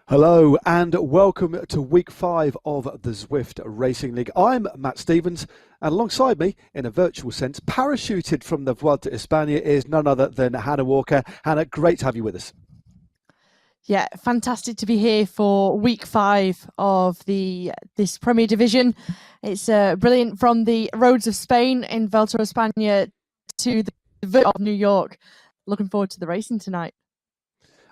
Hello and welcome to week 5 of the Zwift Racing League. I'm Matt Stevens, and alongside me, in a virtual sense, parachuted from the Vuelta a España is none other than Hannah Walker. Hannah, great to have you with us. Yeah, fantastic to be here for week 5 of this Premier Division. It's brilliant, from the roads of Spain in Vuelta a España to the Vuelta of New York. Looking forward to the racing tonight.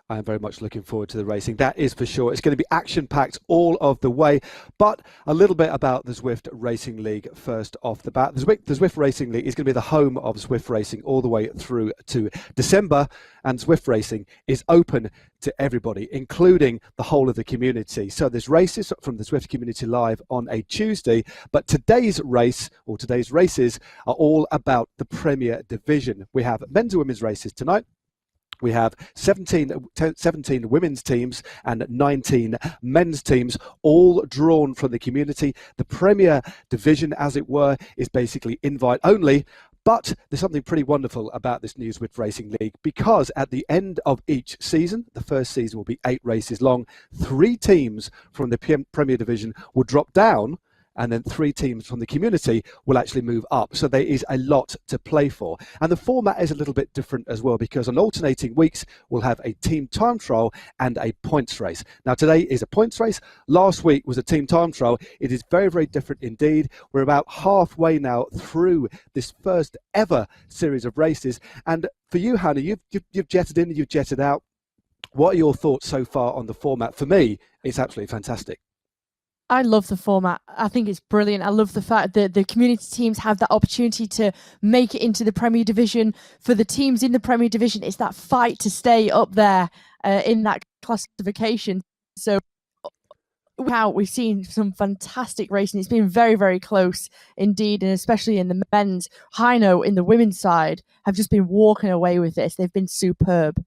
I am very much looking forward to the racing, that is for sure. It's going to be action-packed all of the way, but a little bit about the Zwift Racing League first off the bat. The Zwift Racing League is going to be the home of Zwift Racing all the way through to December, and Zwift Racing is open to everybody, including the whole of the community. So there's races from the Zwift community live on a Tuesday, but today's races are all about the Premier Division. We have men's and women's races tonight. We have 17 women's teams and 19 men's teams, all drawn from the community. The Premier Division, as it were, is basically invite only. But there's something pretty wonderful about this new Zwift Racing League, because at the end of each season, the first season will be 8 races long, 3 teams from the Premier Division will drop down, and then 3 teams from the community will actually move up. So there is a lot to play for. And the format is a little bit different as well, because on alternating weeks, we'll have a team time trial and a points race. Now, today is a points race. Last week was a team time trial. It is very, very different indeed. We're about halfway now through this first ever series of races. And for you, Hannah, you've jetted in and you've jetted out. What are your thoughts so far on the format? For me, it's absolutely fantastic. I love the format. I think it's brilliant. I love the fact that the community teams have that opportunity to make it into the Premier Division. For the teams in the Premier Division, it's that fight to stay up there in that classification. So we've seen some fantastic racing. It's been very, very close indeed, and especially in the men's. Heino in the women's side have just been walking away with this. They've been superb.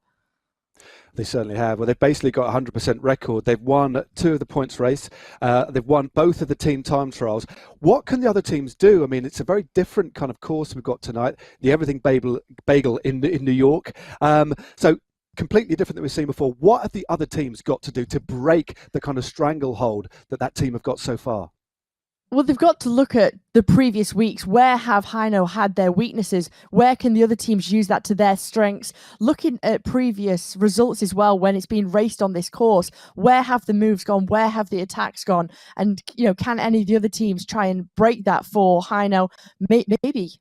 They certainly have. Well, they've basically got a 100% record. They've won 2 of the points race. They've won both of the team time trials. What can the other teams do? I mean, it's a very different kind of course we've got tonight. The Everything Bagel in New York. So completely different than we've seen before. What have the other teams got to do to break the kind of stranglehold that team have got so far? Well, they've got to look at the previous weeks. Where have Heino had their weaknesses? Where can the other teams use that to their strengths? Looking at previous results as well, when it's been raced on this course, where have the moves gone? Where have the attacks gone? And, can any of the other teams try and break that for Heino? Maybe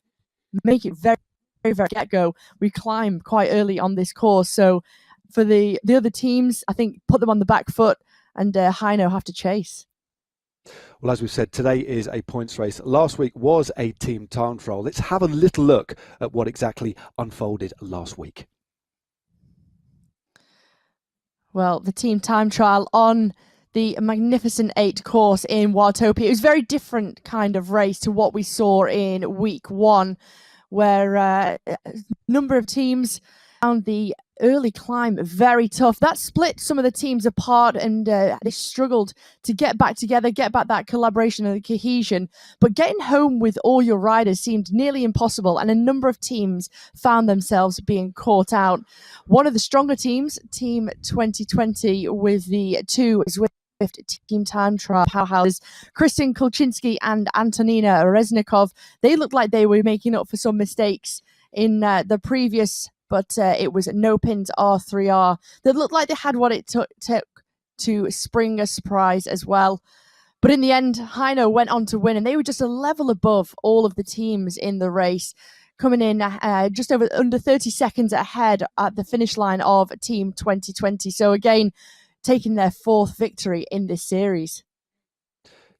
make it very, very, very get-go. We climb quite early on this course. So for the other teams, I think put them on the back foot, and Heino have to chase. Well, as we've said, today is a points race. Last week was a team time trial. Let's have a little look at what exactly unfolded last week. Well, the team time trial on the Magnificent 8 course in Wildtopia. It was a very different kind of race to what we saw in week 1, where a number of teams found the early climb very tough. That split some of the teams apart, and they struggled to get back together, get back that collaboration and the cohesion. But getting home with all your riders seemed nearly impossible, and a number of teams found themselves being caught out. One of the stronger teams, Team 2020, with the 2 Zwift team time trial powerhouses, Kristen Kulczynski and Antonina Reznikov. They looked like they were making up for some mistakes in the previous, but it was no pins R3R. They looked like they had what it took to spring a surprise as well. But in the end, Heino went on to win, and they were just a level above all of the teams in the race, coming in just under 30 seconds ahead at the finish line of Team 2020. So again, taking their 4th victory in this series.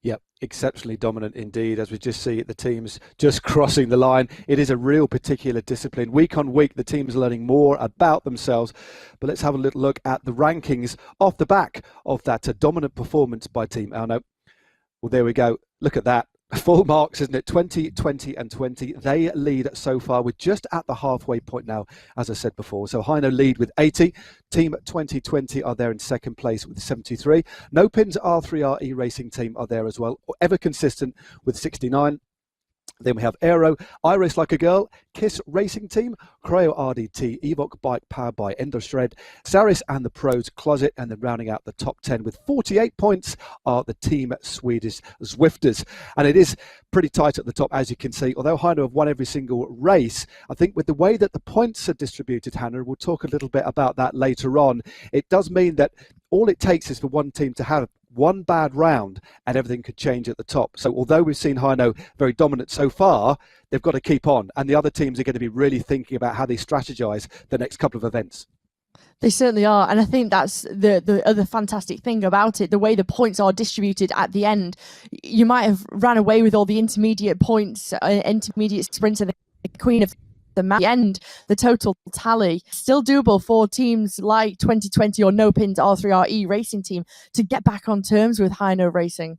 Yep, exceptionally dominant indeed, as we just see the teams just crossing the line. It is a real particular discipline. Week on week, the teams are learning more about themselves. But let's have a little look at the rankings off the back of that dominant performance by Team Arno. Well, there we go. Look at that. Full marks, isn't it? 20, 20 and 20. They lead so far. We're just at the halfway point now, as I said before. So Heino lead with 80. Team 2020 are there in second place with 73. No Pins R3R E Racing team are there as well, ever consistent with 69. Then we have Aero, I Race Like a Girl, Kiss Racing Team, Creo RDT, Evoque Bike powered by Endoshred, Saris and the Pros Closet, and then rounding out the top 10 with 48 points are the Team Swedish Zwifters. And it is pretty tight at the top, as you can see. Although Heino have won every single race, I think with the way that the points are distributed, Hannah, we'll talk a little bit about that later on, it does mean that all it takes is for one team to have one bad round and everything could change at the top. So although we've seen Heino very dominant so far, they've got to keep on. And the other teams are going to be really thinking about how they strategize the next couple of events. They certainly are. And I think that's the other fantastic thing about it, the way the points are distributed at the end. You might have ran away with all the intermediate points, intermediate sprints, and the queen of the end, the total tally still doable for teams like 2020 or No Pins R3RE Racing Team to get back on terms with Heino Racing.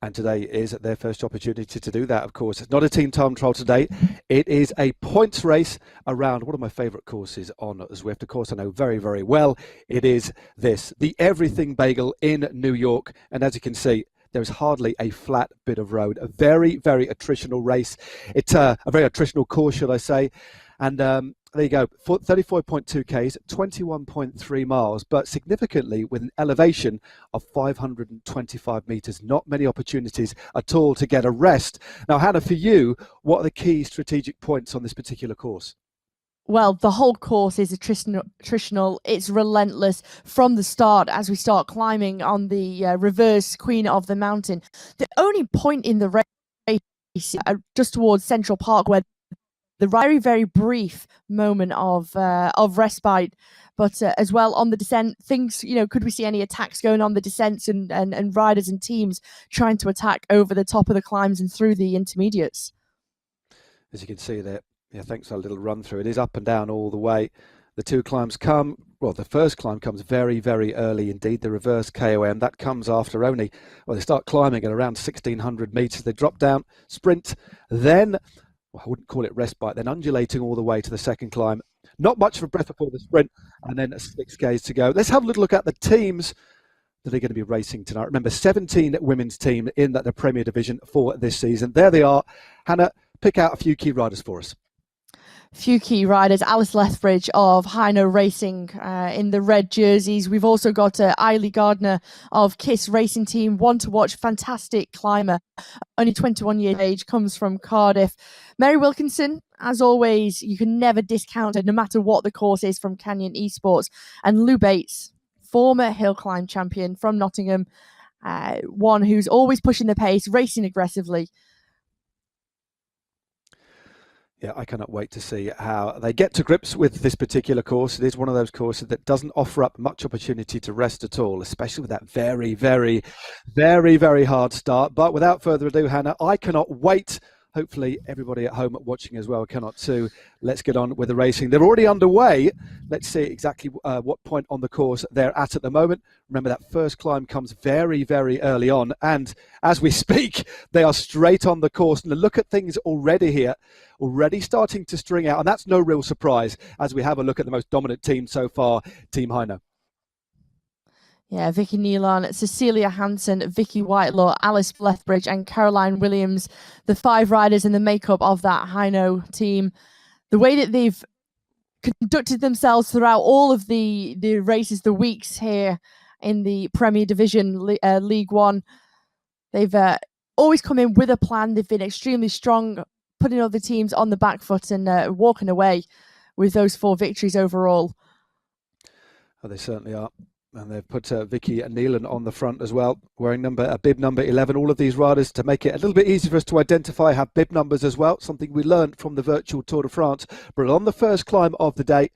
And today is their first opportunity to do that, of course. It's not a team time trial today. It is a points race around one of my favourite courses on Zwift. Of course, I know very, very well. It is this, the Everything Bagel in New York. And as you can see, there is hardly a flat bit of road. A very, very attritional race. It's a very attritional course, should I say. And there you go, 34.2 Ks, 21.3 miles, but significantly with an elevation of 525 metres. Not many opportunities at all to get a rest. Now, Hannah, for you, what are the key strategic points on this particular course? Well, the whole course is attritional. It's relentless from the start as we start climbing on the reverse Queen of the Mountain. The only point in the race just towards Central Park where the very, very brief moment of respite, but as well on the descent, things, could we see any attacks going on the descents and riders and teams trying to attack over the top of the climbs and through the intermediates? As you can see there, yeah, thanks for a little run through. It is up and down all the way. The two climbs come, well, the first climb comes very, very early indeed. The reverse KOM, that comes after only, well, they start climbing at around 1,600 metres. They drop down, sprint, then, well, I wouldn't call it respite, then undulating all the way to the second climb. Not much for breath before the sprint, and then 6 Ks to go. Let's have a little look at the teams that are going to be racing tonight. Remember, 17 women's team in the Premier Division for this season. There they are. Hannah, pick out a few key riders for us. Few key riders. Alice Lethbridge of Heino Racing in the red jerseys. We've also got Eiley Gardner of Kiss Racing Team. One to watch, fantastic climber, only 21 years of age, comes from Cardiff. Mary Wilkinson, as always, you can never discount her no matter what the course is, from Canyon Esports. And Lou Bates, former hill climb champion from Nottingham, one who's always pushing the pace, racing aggressively. Yeah, I cannot wait to see how they get to grips with this particular course. It is one of those courses that doesn't offer up much opportunity to rest at all, especially with that very, very, very, very hard start. But without further ado, Hannah, I cannot wait. Hopefully everybody at home watching as well cannot too. Let's get on with the racing. They're already underway. Let's see exactly what point on the course they're at the moment. Remember, that first climb comes very, very early on. And as we speak, they are straight on the course. And look at things already here, already starting to string out. And that's no real surprise as we have a look at the most dominant team so far, Team Heino. Yeah, Vicky Nealon, Cecilia Hansen, Vicky Whitelaw, Alice Lethbridge and Caroline Williams, the 5 riders in the makeup of that Heino team. The way that they've conducted themselves throughout all of the races, the weeks here in the Premier Division League One, they've always come in with a plan. They've been extremely strong, putting other teams on the back foot and walking away with those 4 victories overall. Oh, they certainly are. And they've put Vicky Nealon on the front as well, wearing bib number 11. All of these riders, to make it a little bit easier for us to identify, have bib numbers as well, something we learned from the virtual Tour de France. But on the first climb of the day,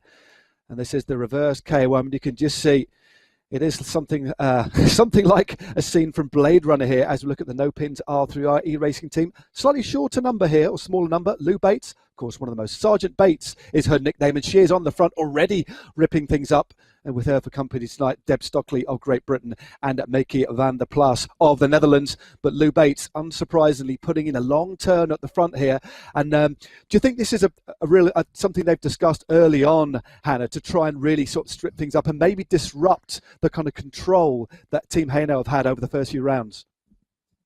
and this is the reverse KOM, you can just see it is something something like a scene from Blade Runner here as we look at the No Pins R3RE Racing Team. Slightly shorter number here, or smaller number, Lou Bates. Of course, one of the most. Sergeant Bates is her nickname, and she is on the front already ripping things up. And with her for company tonight, Deb Stockley of Great Britain and Meike van der Plas of the Netherlands. But Lou Bates, unsurprisingly, putting in a long turn at the front here. And do you think this is a real something they've discussed early on, Hannah, to try and really sort of strip things up and maybe disrupt the kind of control that Team Heino have had over the first few rounds?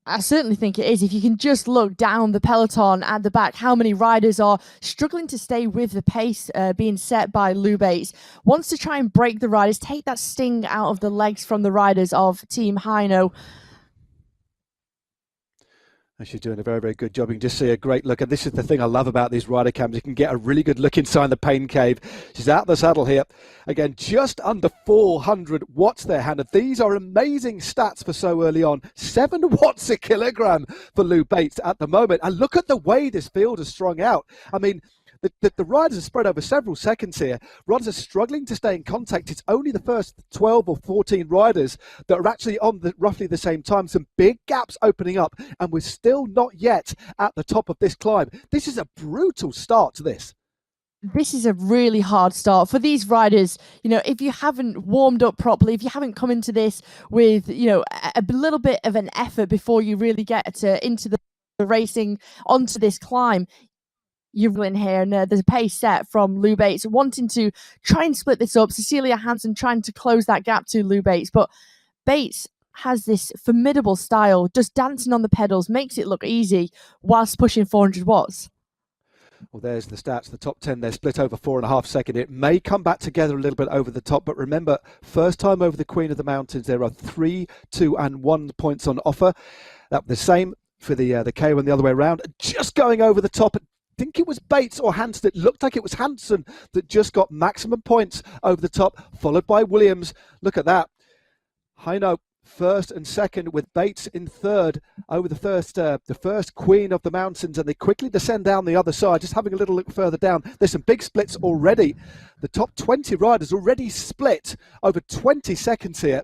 I certainly think it is. If you can just look down the peloton at the back, how many riders are struggling to stay with the pace being set by Lou Bates. Wants to try and break the riders, take that sting out of the legs from the riders of Team Hino. And she's doing a very, very good job. You can just see a great look. And this is the thing I love about these rider cams. You can get a really good look inside the pain cave. She's out the saddle here. Again, just under 400 watts there, Hannah. These are amazing stats for so early on. 7 watts a kilogram for Lou Bates at the moment. And look at the way this field is strung out. I mean, the riders are spread over several seconds here. Riders are struggling to stay in contact. It's only the first 12 or 14 riders that are actually on roughly the same time. Some big gaps opening up, and we're still not yet at the top of this climb. This is a brutal start to this. This is a really hard start for these riders. You know, if you haven't warmed up properly, if you haven't come into this with, you know, a little bit of an effort before you really get into the racing onto this climb, you're in here, and there's a pace set from Lou Bates wanting to try and split this up. Cecilia Hansen trying to close that gap to Lou Bates, but Bates has this formidable style, just dancing on the pedals, makes it look easy whilst pushing 400 watts. Well, there's the stats. The top 10, they're split over 4.5 seconds. It may come back together a little bit over the top, but remember, first time over the Queen of the Mountains, there are 3, 2, and 1 points on offer. That the same for the K1 the other way around. Just going over the top. I think it was Bates or Hansen. It looked like it was Hansen that just got maximum points over the top, followed by Williams. Look at that. Hino first and second, with Bates in third over the first Queen of the Mountains, and they quickly descend down the other side. Just having a little look further down, there's some big splits already. The top 20 riders already split over 20 seconds here.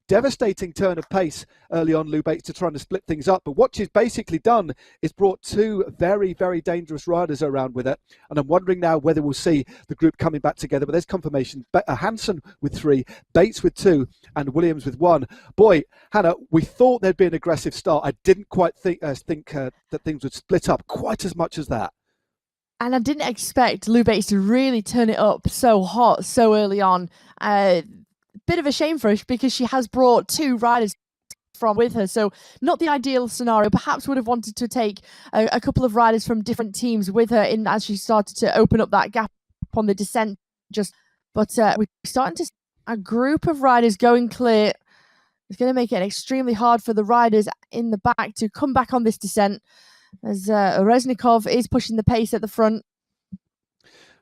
Devastating turn of pace early on, Lou Bates, to trying to split things up. But what she's basically done is brought 2 very, very dangerous riders around with it. And I'm wondering now whether we'll see the group coming back together. But there's confirmation. Hansen with 3, Bates with 2, and Williams with 1. Boy, Hannah, we thought there'd be an aggressive start. I didn't quite think that things would split up quite as much as that. And I didn't expect Lou Bates to really turn it up so hot so early on. Bit of a shame for her because she has brought 2 riders from with her, so not the ideal scenario. Perhaps would have wanted to take a couple of riders from different teams with her in as she started to open up that gap on the descent. But we're starting to see a group of riders going clear. It's going to make it extremely hard for the riders in the back to come back on this descent, as Reznikov is pushing the pace at the front.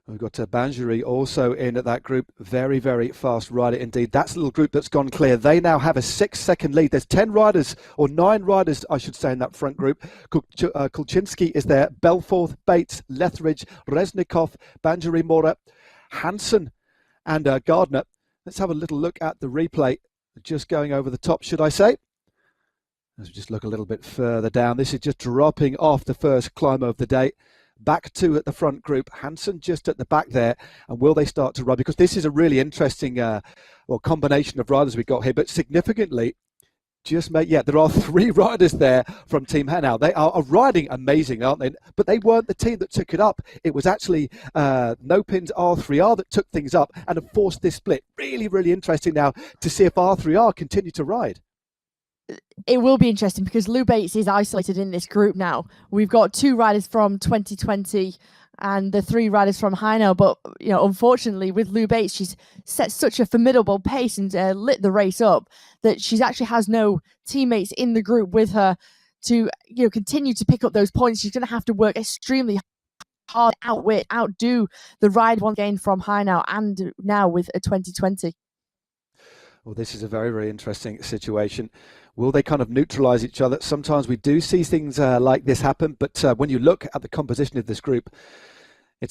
We've got Banjari also in at that group. Very, very fast rider indeed. That's a little group that's gone clear. They now have a 6-second lead. There's 10 riders, or 9 riders, I should say, in that front group. Kulczynski is there. Belforth, Bates, Lethridge, Reznikov, Banjari, Mora, Hansen, and Gardner. Let's have a little look at the replay. Just going over the top, should I say? Let's just look a little bit further down. This is just dropping off the first climber of the day. Back 2 at the front group, Hansen just at the back there, and will they start to ride? Because this is a really interesting combination of riders we've got here, but significantly, there are 3 riders there from Team Hanau. They are riding amazing, aren't they? But they weren't the team that took it up. It was actually No Pins R3R that took things up and have forced this split. Really, really interesting now to see if R3R continue to ride. It will be interesting because Lou Bates is isolated in this group now. We've got 2 riders from 2020 and the 3 riders from Hino, but you know, unfortunately with Lou Bates, she's set such a formidable pace and lit the race up that she actually has no teammates in the group with her to continue to pick up those points. She's going to have to work extremely hard, outdo the ride one gained from Hino and now with a 2020. Well, this is a very, very interesting situation. Will they kind of neutralize each other? Sometimes we do see things like this happen, but when you look at the composition of this group, I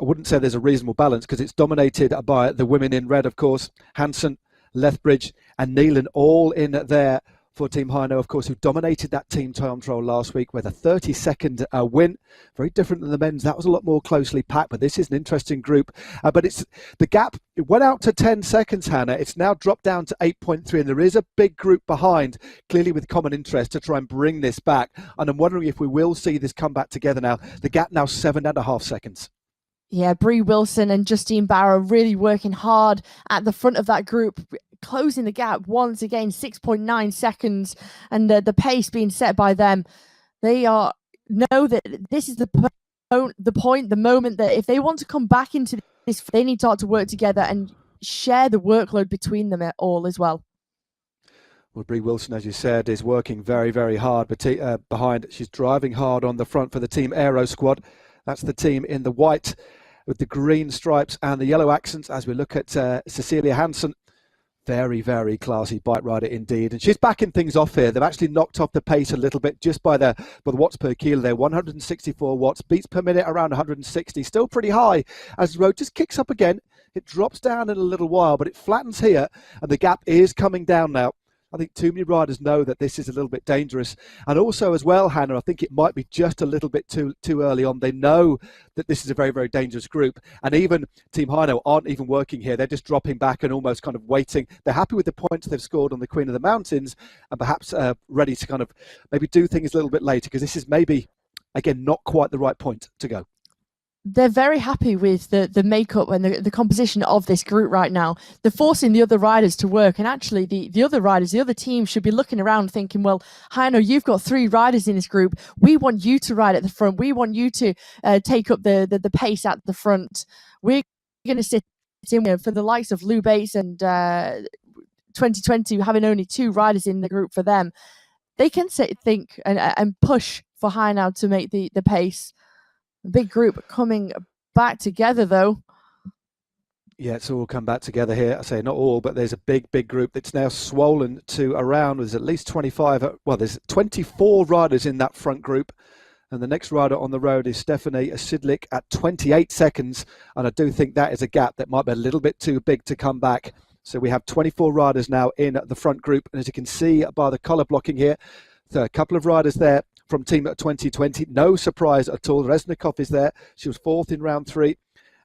wouldn't say there's a reasonable balance because it's dominated by the women in red, of course. Hansen, Lethbridge and Neelan all in there for Team Hino, of course, who dominated that team time trial last week with a 30-second win. Very different than the men's. That was a lot more closely packed, but this is an interesting group. But it's the gap. It went out to 10 seconds, Hannah. It's now dropped down to 8.3, and there is a big group behind, clearly with common interest, to try and bring this back. And I'm wondering if we will see this come back together now. The gap now 7.5 seconds. Yeah, Bree Wilson and Justine Barrow really working hard at the front of that group, closing the gap once again, 6.9 seconds, and the pace being set by them. They know that this is the point, the moment that if they want to come back into this, they need to start to work together and share the workload between them all as well. Well, Brie Wilson, as you said, is working very, very hard behind. She's driving hard on the front for the Team Aero squad. That's the team in the white with the green stripes and the yellow accents. As we look at Cecilia Hansen, very, very classy bike rider indeed. And she's backing things off here. They've actually knocked off the pace a little bit just by the watts per kilo there. 164 watts, beats per minute around 160. Still pretty high as the road just kicks up again. It drops down in a little while, but it flattens here and the gap is coming down now. I think too many riders know that this is a little bit dangerous. And also as well, Hannah, I think it might be just a little bit too early on. They know that this is a very, very dangerous group. And even Team Hino aren't even working here. They're just dropping back and almost kind of waiting. They're happy with the points they've scored on the Queen of the Mountains and perhaps ready to kind of maybe do things a little bit later, because this is maybe, again, not quite the right point to go. They're very happy with the makeup and the composition of this group right now. They're forcing the other riders to work, and actually the other riders, the other teams should be looking around thinking, well, Heino, you've got 3 riders in this group. We want you to ride at the front. We want you to take up the pace at the front. We're going to sit in for the likes of Lou Bates and 2020 having only 2 riders in the group for them. They can think and push for Heino to make the pace. A big group coming back together, though. Yeah, it's all come back together here. I say not all, but there's a big, big group that's now swollen to around. There's at least 25. Well, there's 24 riders in that front group. And the next rider on the road is Stephanie Sidlik at 28 seconds. And I do think that is a gap that might be a little bit too big to come back. So we have 24 riders now in the front group. And as you can see by the colour blocking here, so a couple of riders there from Team 2020. No surprise at all. Reznikov is there. She was 4th in round 3.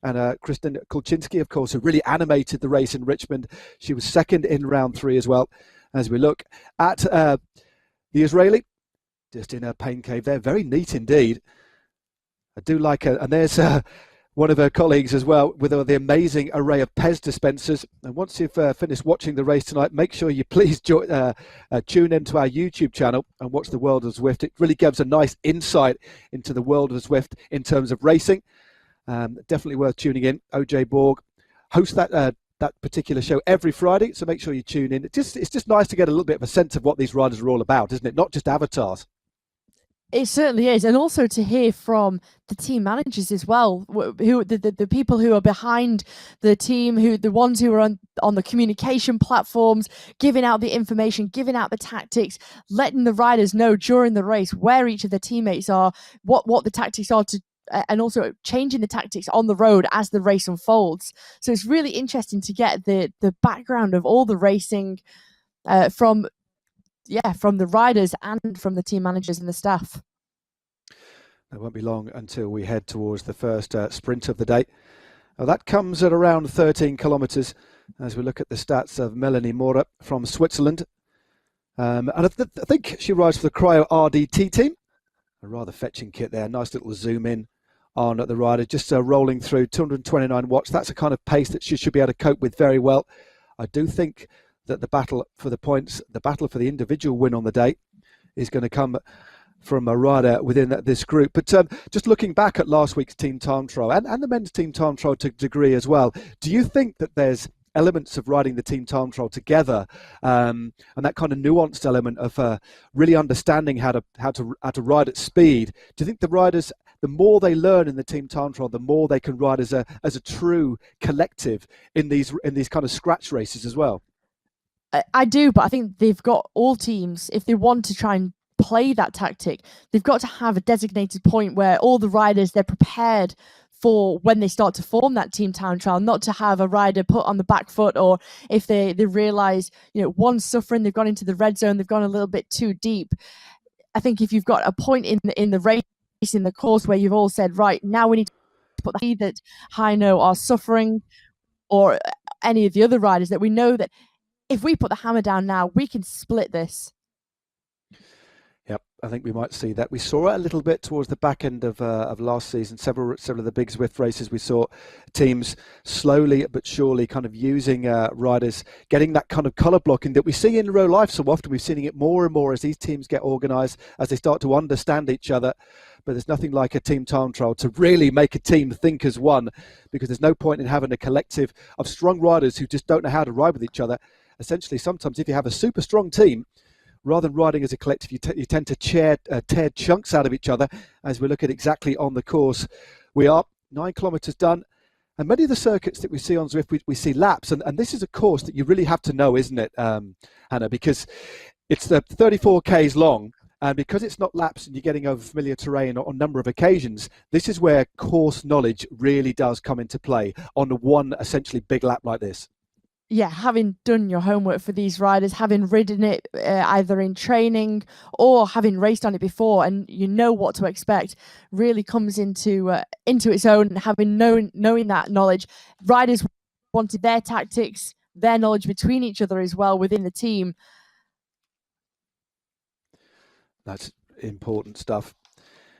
And Kristen Kulczynski, of course, who really animated the race in Richmond. She was 2nd in round 3 as well. As we look at the Israeli, just in her pain cave there. Very neat indeed. I do like her. And there's one of her colleagues as well with the amazing array of Pez dispensers. And once you've finished watching the race tonight, make sure you please tune into our YouTube channel and watch the World of Zwift. It really gives a nice insight into the world of Zwift in terms of racing. Definitely worth tuning in. OJ Borg hosts that particular show every Friday, so make sure you tune in. It's just nice to get a little bit of a sense of what these riders are all about, isn't it? Not just avatars. It certainly is, and also to hear from the team managers as well, who the people who are behind the team, the ones who are on the communication platforms, giving out the information, giving out the tactics, letting the riders know during the race where each of the teammates are, what the tactics are, and also changing the tactics on the road as the race unfolds. So it's really interesting to get the background of all the racing from the riders and from the team managers and the staff. It won't be long until we head towards the first sprint of the day. That comes at around 13 kilometres as we look at the stats of Melanie Mora from Switzerland. And I think she rides for the Cryo RDT team. A rather fetching kit there. Nice little zoom in on the rider. Just rolling through 229 watts. That's a kind of pace that she should be able to cope with very well. I do think that the battle for the points, the battle for the individual win on the day is going to come from a rider within this group. But just looking back at last week's team time trial and the men's team time trial to a degree as well, do you think that there's elements of riding the team time trial together and that kind of nuanced element of really understanding how to ride at speed? Do you think the riders, the more they learn in the team time trial, the more they can ride as a true collective in these kind of scratch races as well? I do, but I think they've got all teams, if they want to try and play that tactic, they've got to have a designated point where all the riders, they're prepared for when they start to form that team time trial, not to have a rider put on the back foot, or if they realize, one's suffering, they've gone into the red zone, they've gone a little bit too deep. I think if you've got a point in the race, in the course where you've all said, right, now we need to put the that Heino are suffering, or any of the other riders, that we know that if we put the hammer down now, we can split this. Yep, I think we might see that. We saw it a little bit towards the back end of last season. Several of the big Zwift races, we saw teams slowly but surely kind of using riders, getting that kind of colour blocking that we see in real life so often. We're seeing it more and more as these teams get organised, as they start to understand each other. But there's nothing like a team time trial to really make a team think as one, because there's no point in having a collective of strong riders who just don't know how to ride with each other. Essentially, sometimes if you have a super strong team, rather than riding as a collective, you tend to tear chunks out of each other, as we look at exactly on the course. We are 9 kilometres done, and many of the circuits that we see on Zwift, we see laps, and this is a course that you really have to know, isn't it, Hannah, because it's the 34 Ks long, and because it's not laps and you're getting over familiar terrain on a number of occasions, this is where course knowledge really does come into play on one essentially big lap like this. Yeah, having done your homework for these riders, having ridden it either in training or having raced on it before, and you know what to expect, really comes into its own. Having knowing that knowledge, riders wanted their tactics, their knowledge between each other as well within the team. That's important stuff.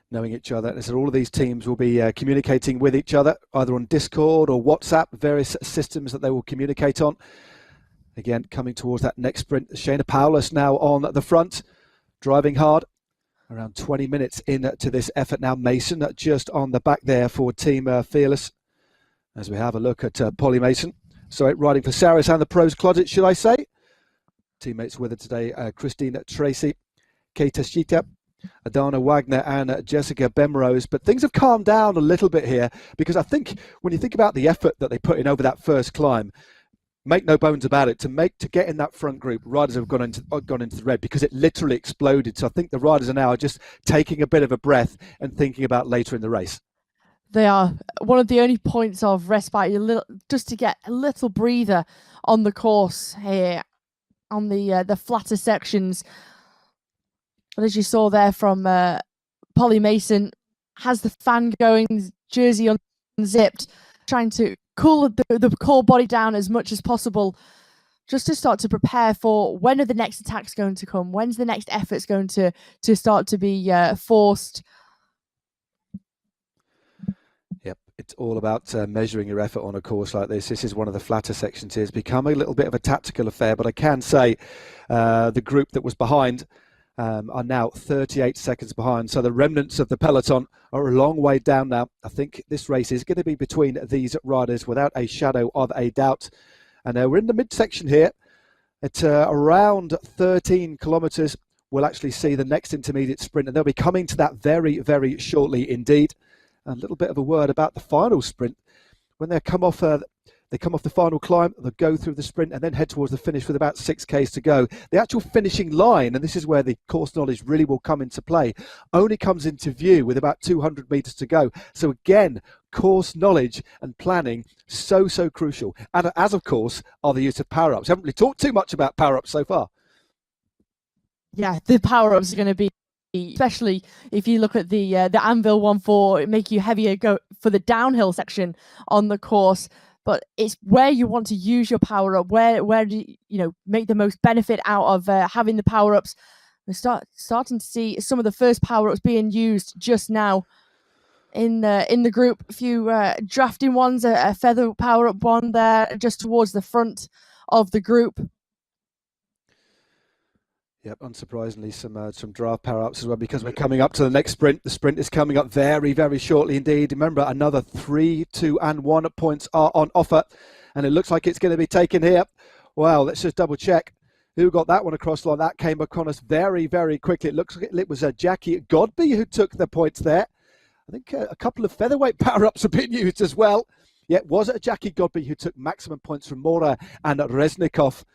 Knowing each other. And so all of these teams will be communicating with each other, either on Discord or WhatsApp, various systems that they will communicate on. Again, coming towards that next sprint, Shayna Paulus now on the front, driving hard. Around 20 minutes into this effort now. Mason just on the back there for Team Fearless. As we have a look at Polly Mason. So riding for Saris and the pros closet, should I say. Teammates with her today, Christine Tracy, Keita Shita, Adana Wagner and Jessica Bemrose. But things have calmed down a little bit here, because I think when you think about the effort that they put in over that first climb, make no bones about it, to get in that front group, riders have gone into the red because it literally exploded. So I think the riders are now just taking a bit of a breath and thinking about later in the race. They are one of the only points of respite, just to get a little breather on the course here, on the flatter sections. But as you saw there from Polly Mason, has the fan going, jersey unzipped, trying to cool the core body down as much as possible, just to start to prepare for when are the next attacks going to come, when's the next efforts going to start to be forced. Yep, it's all about measuring your effort on a course like this. This is one of the flatter sections here. It's become a little bit of a tactical affair, but I can say the group that was behind are now 38 seconds behind. So the remnants of the peloton are a long way down now. I think this race is going to be between these riders without a shadow of a doubt. And we're in the midsection here. At around 13 kilometres, we'll actually see the next intermediate sprint, and they'll be coming to that very, very shortly indeed. A little bit of a word about the final sprint. When they come off the final climb, they'll go through the sprint and then head towards the finish with about 6 Ks to go. The actual finishing line, and this is where the course knowledge really will come into play, only comes into view with about 200 metres to go. So again, course knowledge and planning, so crucial. And as of course, are the use of power-ups. Haven't really talked too much about power-ups so far. Yeah, the power-ups are going to be, especially if you look at the Anvil one for make you heavier go for the downhill section on the course. But it's where you want to use your power up. Where do you make the most benefit out of having the power ups? We're starting to see some of the first power ups being used just now in the group. A few drafting ones, a feather power up one there just towards the front of the group. Yep, unsurprisingly, some draft power-ups as well, because we're coming up to the next sprint. The sprint is coming up very, very shortly indeed. Remember, another 3, 2 and 1 points are on offer, and it looks like it's going to be taken here. Wow, let's just double check who got that one across the line. That came upon us very, very quickly. It looks like it was Jackie Godby who took the points there. I think a couple of featherweight power-ups have been used as well. Yeah, was it Jackie Godby who took maximum points from Mora and Reznikov?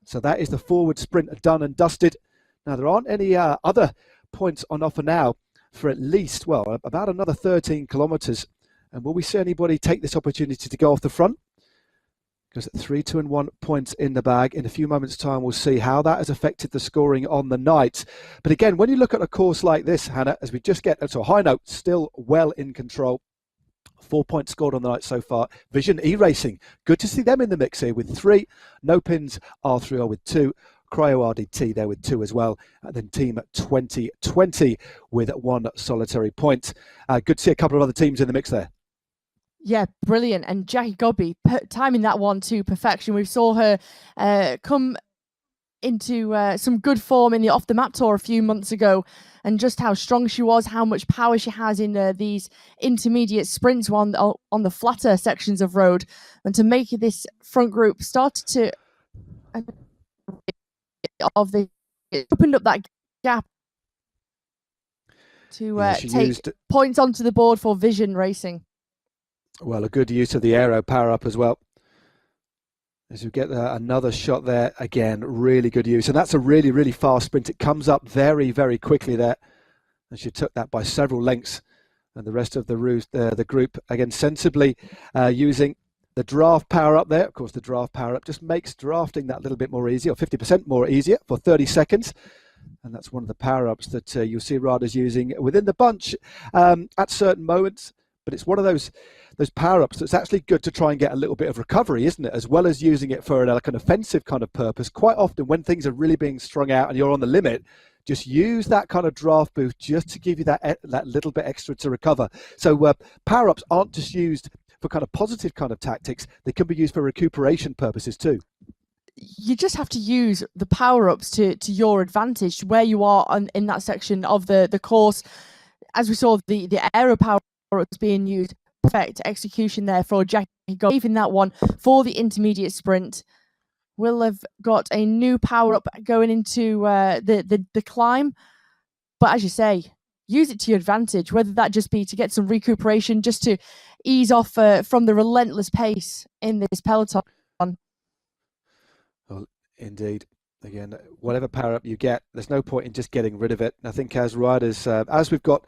So that is the forward sprint done and dusted. Now, there aren't any other points on offer now for at least, well, about another 13 kilometres. And will we see anybody take this opportunity to go off the front? Because at 3, 2 and 1 points in the bag. In a few moments' time, we'll see how that has affected the scoring on the night. But again, when you look at a course like this, Hannah, as we just get to a high note, still well in control. 4 points scored on the night so far. Vision E-Racing, good to see them in the mix here with 3. No Pins R3R with 2. Cryo RDT there with 2 as well, and then Team 2020 with 1 solitary point. Good to see a couple of other teams in the mix there. Yeah, brilliant. And Jackie Godby timing that one to perfection. We saw her come into some good form in the Off the Map Tour a few months ago, and just how strong she was, how much power she has in these intermediate sprints on the flatter sections of road, and to make this front group start to opened up that gap to take points onto the board for Vision Racing. Well, a good use of the aero power up as well. As you get another shot there, again, really good use. And that's a really, really fast sprint. It comes up very, very quickly there. And she took that by several lengths. And the rest of the group, again, sensibly using the draft power up there. Of course, the draft power up just makes drafting that little bit more easy, or 50% more easier for 30 seconds. And that's one of the power ups that you'll see riders using within the bunch at certain moments. But it's one of those power-ups that's actually good to try and get a little bit of recovery, isn't it? As well as using it for like an offensive kind of purpose. Quite often when things are really being strung out and you're on the limit, just use that kind of draft boost just to give you that little bit extra to recover. So power-ups aren't just used for kind of positive kind of tactics. They can be used for recuperation purposes too. You just have to use the power-ups to your advantage where you are in that section of the course. As we saw, the aero power-ups being used. Perfect execution there for Jackie Godby. Even that one for the intermediate sprint. We'll have got a new power up going into the climb, but as you say, use it to your advantage. Whether that just be to get some recuperation, just to ease off from the relentless pace in this peloton. Well, indeed. Again, whatever power up you get, there's no point in just getting rid of it. I think as riders, as we've got.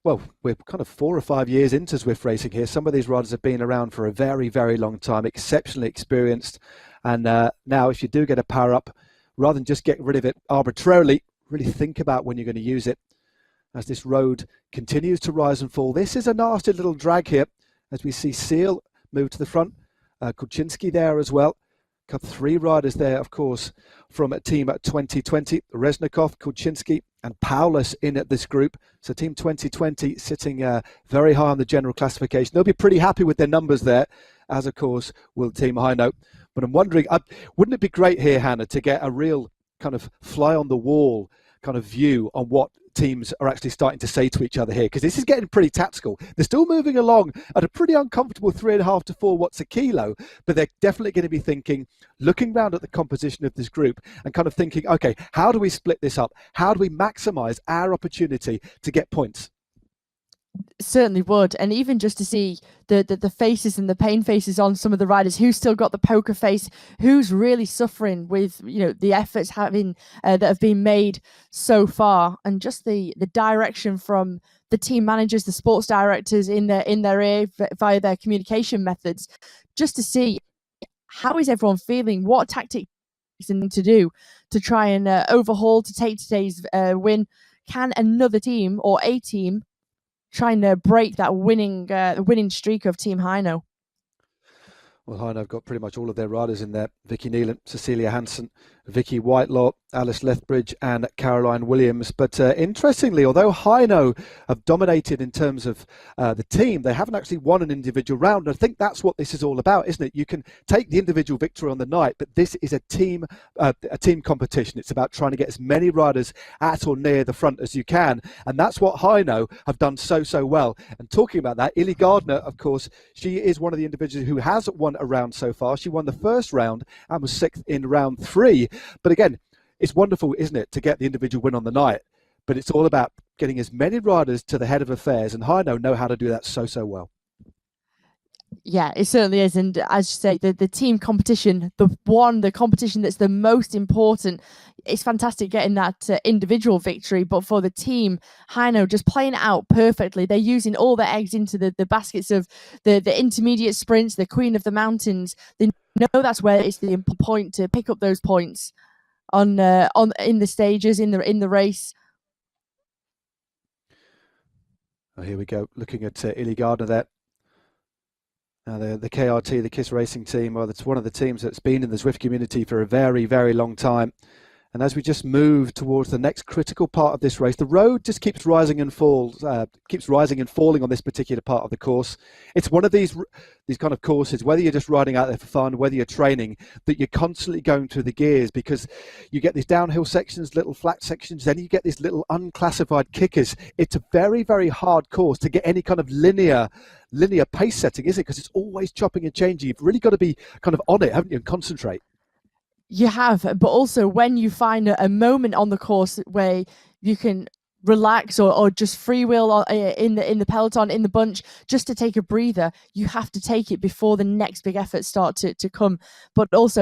Well, we're kind of 4 or 5 years into Zwift racing here. Some of these riders have been around for a very, very long time, exceptionally experienced. And now if you do get a power up, rather than just get rid of it arbitrarily, really think about when you're going to use it. As this road continues to rise and fall, this is a nasty little drag here as we see Seal move to the front, Kuczynski there as well. Got 3 riders there, of course, from Team 2020, Reznikov, Kuczynski and Paulus in at this group. So Team 2020 sitting very high on the general classification. They'll be pretty happy with their numbers there, as of course will Team Hino. But I'm wondering, wouldn't it be great here, Hannah, to get a real kind of fly on the wall kind of view on what teams are actually starting to say to each other here, because this is getting pretty tactical. They're still moving along at a pretty uncomfortable 3.5 to 4 watts a kilo, but they're definitely going to be thinking, looking around at the composition of this group and kind of thinking, okay, how do we split this up? How do we maximize our opportunity to get points? Certainly would. And even just to see the faces and the pain faces on some of the riders who's still got the poker face, who's really suffering with the efforts that have been made so far, and just the direction from the team managers, the sports directors in their ear via their communication methods, just to see how is everyone feeling, what tactics to do to try and overhaul to take today's win. Can another team or a team trying to break that winning streak of Team Hino? Well, Hino have got pretty much all of their riders in there. Vicky Neelan, Cecilia Hansen, Vicky Whitelaw, Alice Lethbridge and Caroline Williams. But interestingly, although Hino have dominated in terms of the team, they haven't actually won an individual round. And I think that's what this is all about, isn't it? You can take the individual victory on the night, but this is a team competition. It's about trying to get as many riders at or near the front as you can. And that's what Hino have done so well. And talking about that, Illy Gardner, of course, she is one of the individuals who has won a round so far. She won the first round and was 6th in round 3. But again, it's wonderful, isn't it, to get the individual win on the night. But it's all about getting as many riders to the head of affairs, and Hino know how to do that so well. Yeah, it certainly is. And as you say, the team competition, the competition that's the most important, it's fantastic getting that individual victory. But for the team, Hino just playing it out perfectly. They're using all their eggs into the baskets of the intermediate sprints, the Queen of the Mountains. They know that's where it's the point to pick up those points on in the stages, in the race. Oh, here we go, looking at Illy Gardner there. Now the KRT, the KISS Racing team, well, it's one of the teams that's been in the Zwift community for a very long time. And as we just move towards the next critical part of this race, the road just keeps rising and falling on this particular part of the course. It's one of these kind of courses, whether you're just riding out there for fun, whether you're training, that you're constantly going through the gears, because you get these downhill sections, little flat sections, then you get these little unclassified kickers. It's a very, very hard course to get any kind of linear pace setting, is it? Because it's always chopping and changing. You've really got to be kind of on it, haven't you, and concentrate. You have, but also when you find a moment on the course where you can relax or just freewheel in the peloton, in the bunch, just to take a breather, you have to take it before the next big efforts start to come. But also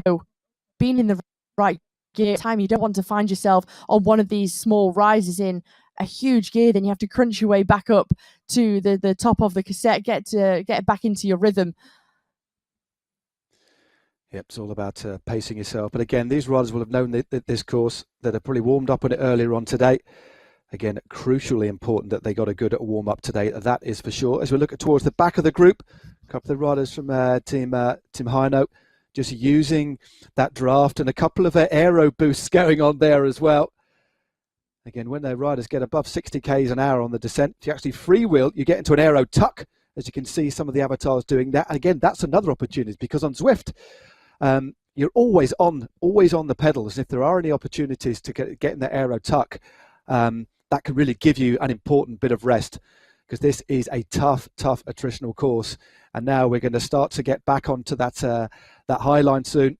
being in the right gear time, you don't want to find yourself on one of these small rises in a huge gear, then you have to crunch your way back up to the top of the cassette, get back into your rhythm. Yep, it's all about pacing yourself. But again, these riders will have known this course, that have probably warmed up on it earlier on today. Again, crucially important that they got a good warm-up today, that is for sure. As we look towards the back of the group, a couple of riders from Team Hino just using that draft, and a couple of aero boosts going on there as well. Again, when their riders get above 60 k's an hour on the descent, if you actually freewheel, you get into an aero tuck, as you can see some of the avatars doing that. And again, that's another opportunity, because on Zwift, you're always on the pedals. If there are any opportunities to get in the aero tuck, that can really give you an important bit of rest, because this is a tough attritional course. And now we're going to start to get back onto that high line soon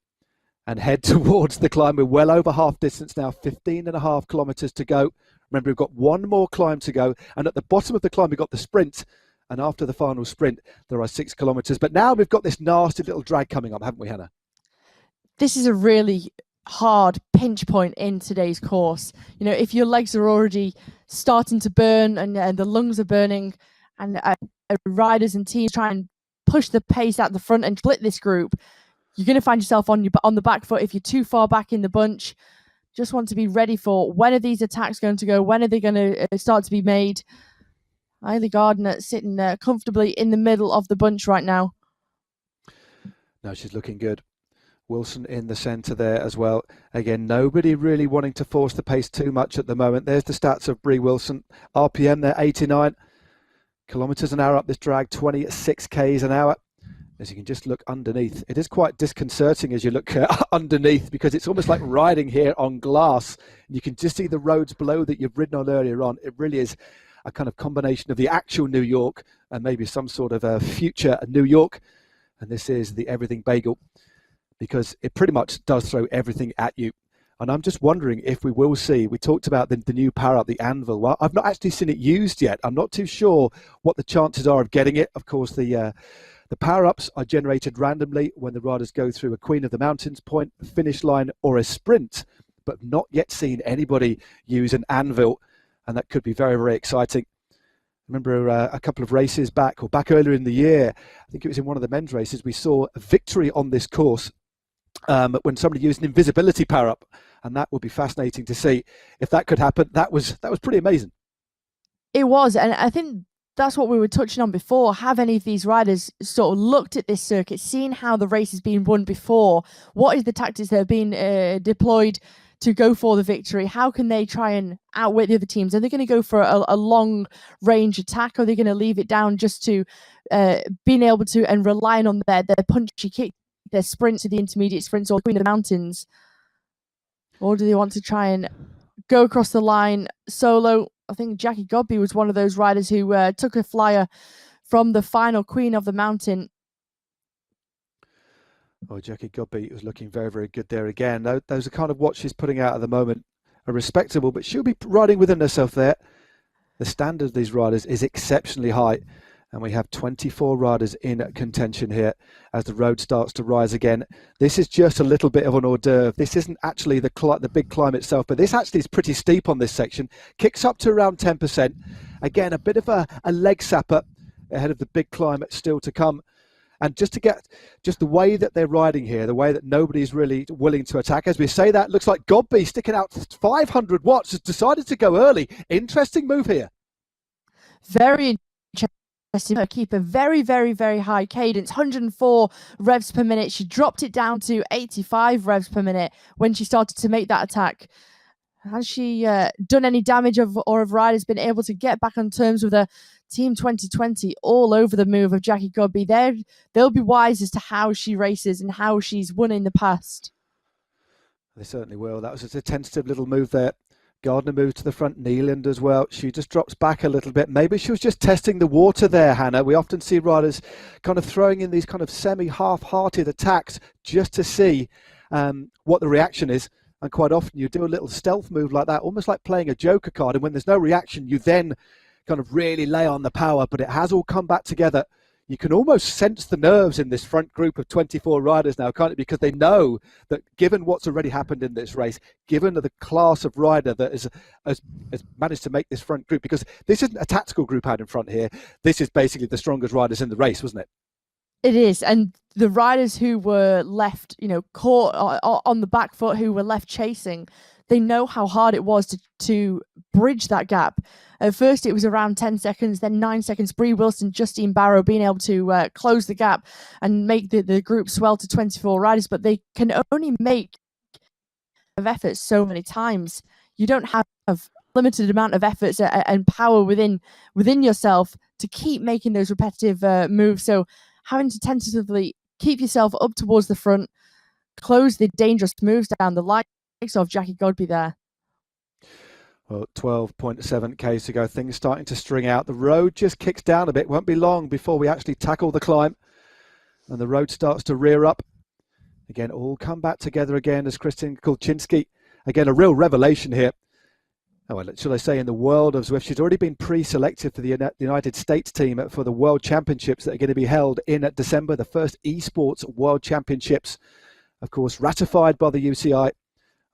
and head towards the climb. We're well over half distance now, 15.5 kilometers to go. Remember, we've got one more climb to go, and at the bottom of the climb we've got the sprint, and after the final sprint there are 6 kilometers. But now we've got this nasty little drag coming up, haven't we, Hannah? This is a really hard pinch point in today's course. You know, if your legs are already starting to burn and the lungs are burning, and riders and teams try and push the pace out the front and split this group, you're going to find yourself on the back foot if you're too far back in the bunch. Just want to be ready for, when are these attacks going to go? When are they going to start to be made? Eilidh Gardner sitting comfortably in the middle of the bunch right now. No, she's looking good. Wilson in the centre there as well. Again, nobody really wanting to force the pace too much at the moment. There's the stats of Brie Wilson. RPM there, 89 kilometres an hour up this drag, 26 k's an hour. As you can just look underneath, it is quite disconcerting as you look underneath, because it's almost like riding here on glass. You can just see the roads below that you've ridden on earlier on. It really is a kind of combination of the actual New York and maybe some sort of a future New York. And this is the Everything Bagel, because it pretty much does throw everything at you. And I'm just wondering if we will see, we talked about the new power up, the Anvil. Well, I've not actually seen it used yet. I'm not too sure what the chances are of getting it. Of course, the power-ups are generated randomly when the riders go through a Queen of the Mountains point, finish line, or a sprint, but not yet seen anybody use an Anvil, and that could be very, very exciting. Remember a couple of races back earlier in the year, I think it was in one of the men's races, we saw a victory on this course when somebody used an invisibility power-up, and that would be fascinating to see if that could happen. That was pretty amazing. It was, and I think that's what we were touching on before. Have any of these riders sort of looked at this circuit, seen how the race has been won before? What is the tactics that have been deployed to go for the victory? How can they try and outwit the other teams? Are they going to go for a long range attack, or are they going to leave it down just to being able to and relying on their punchy kick, their sprints to the intermediate sprints or Queen of the Mountains? Or do they want to try and go across the line solo? I think Jackie Godby was one of those riders who took a flyer from the final Queen of the Mountain. Oh, Jackie Godby was looking very, very good there again. Those are kind of what she's putting out at the moment are respectable, but she'll be riding within herself there. The standard of these riders is exceptionally high, and we have 24 riders in contention here as the road starts to rise again. This is just a little bit of an hors d'oeuvre. This isn't actually the big climb itself, but this actually is pretty steep on this section. Kicks up to around 10%. Again, a bit of a leg sapper ahead of the big climb still to come. And just to get just the way that they're riding here, the way that nobody's really willing to attack. As we say that, looks like Godby sticking out 500 watts, has decided to go early. Interesting move here. Very interesting her keep a very, very, very high cadence, 104 revs per minute. She dropped it down to 85 revs per minute when she started to make that attack. Has she done any damage or have riders been able to get back on terms with her? Team 2020 all over the move of Jackie Godby. They'll be wise as to how she races and how she's won in the past. They certainly will. That was just a tentative little move there. Gardner moves to the front, Neeland as well. She just drops back a little bit. Maybe she was just testing the water there, Hannah. We often see riders kind of throwing in these kind of semi-half-hearted attacks just to see what the reaction is. And quite often you do a little stealth move like that, almost like playing a joker card. And when there's no reaction, you then kind of really lay on the power. But it has all come back together. You can almost sense the nerves in this front group of 24 riders now, can't it? Because they know that given what's already happened in this race, given the class of rider that has managed to make this front group, because this isn't a tactical group out in front here. This is basically the strongest riders in the race, wasn't it? It is. And the riders who were left, caught on the back foot, who were left chasing, they know how hard it was to bridge that gap. At first, it was around 10 seconds, then 9 seconds. Bree Wilson, Justine Barrow being able to close the gap and make the group swell to 24 riders, but they can only make efforts so many times. You don't have a limited amount of efforts and power within yourself to keep making those repetitive moves. So having to tentatively keep yourself up towards the front, close the dangerous moves down, the likes of Jackie Godby there. Well, 12.7 k's to go. Things starting to string out. The road just kicks down a bit. Won't be long before we actually tackle the climb. And the road starts to rear up. Again, all come back together again as Kristin Kulczynski. Again, a real revelation here. Oh, well, should I say in the world of Zwift. She's already been pre-selected for the United States team for the World Championships that are going to be held in December. The first esports World Championships, of course, ratified by the UCI.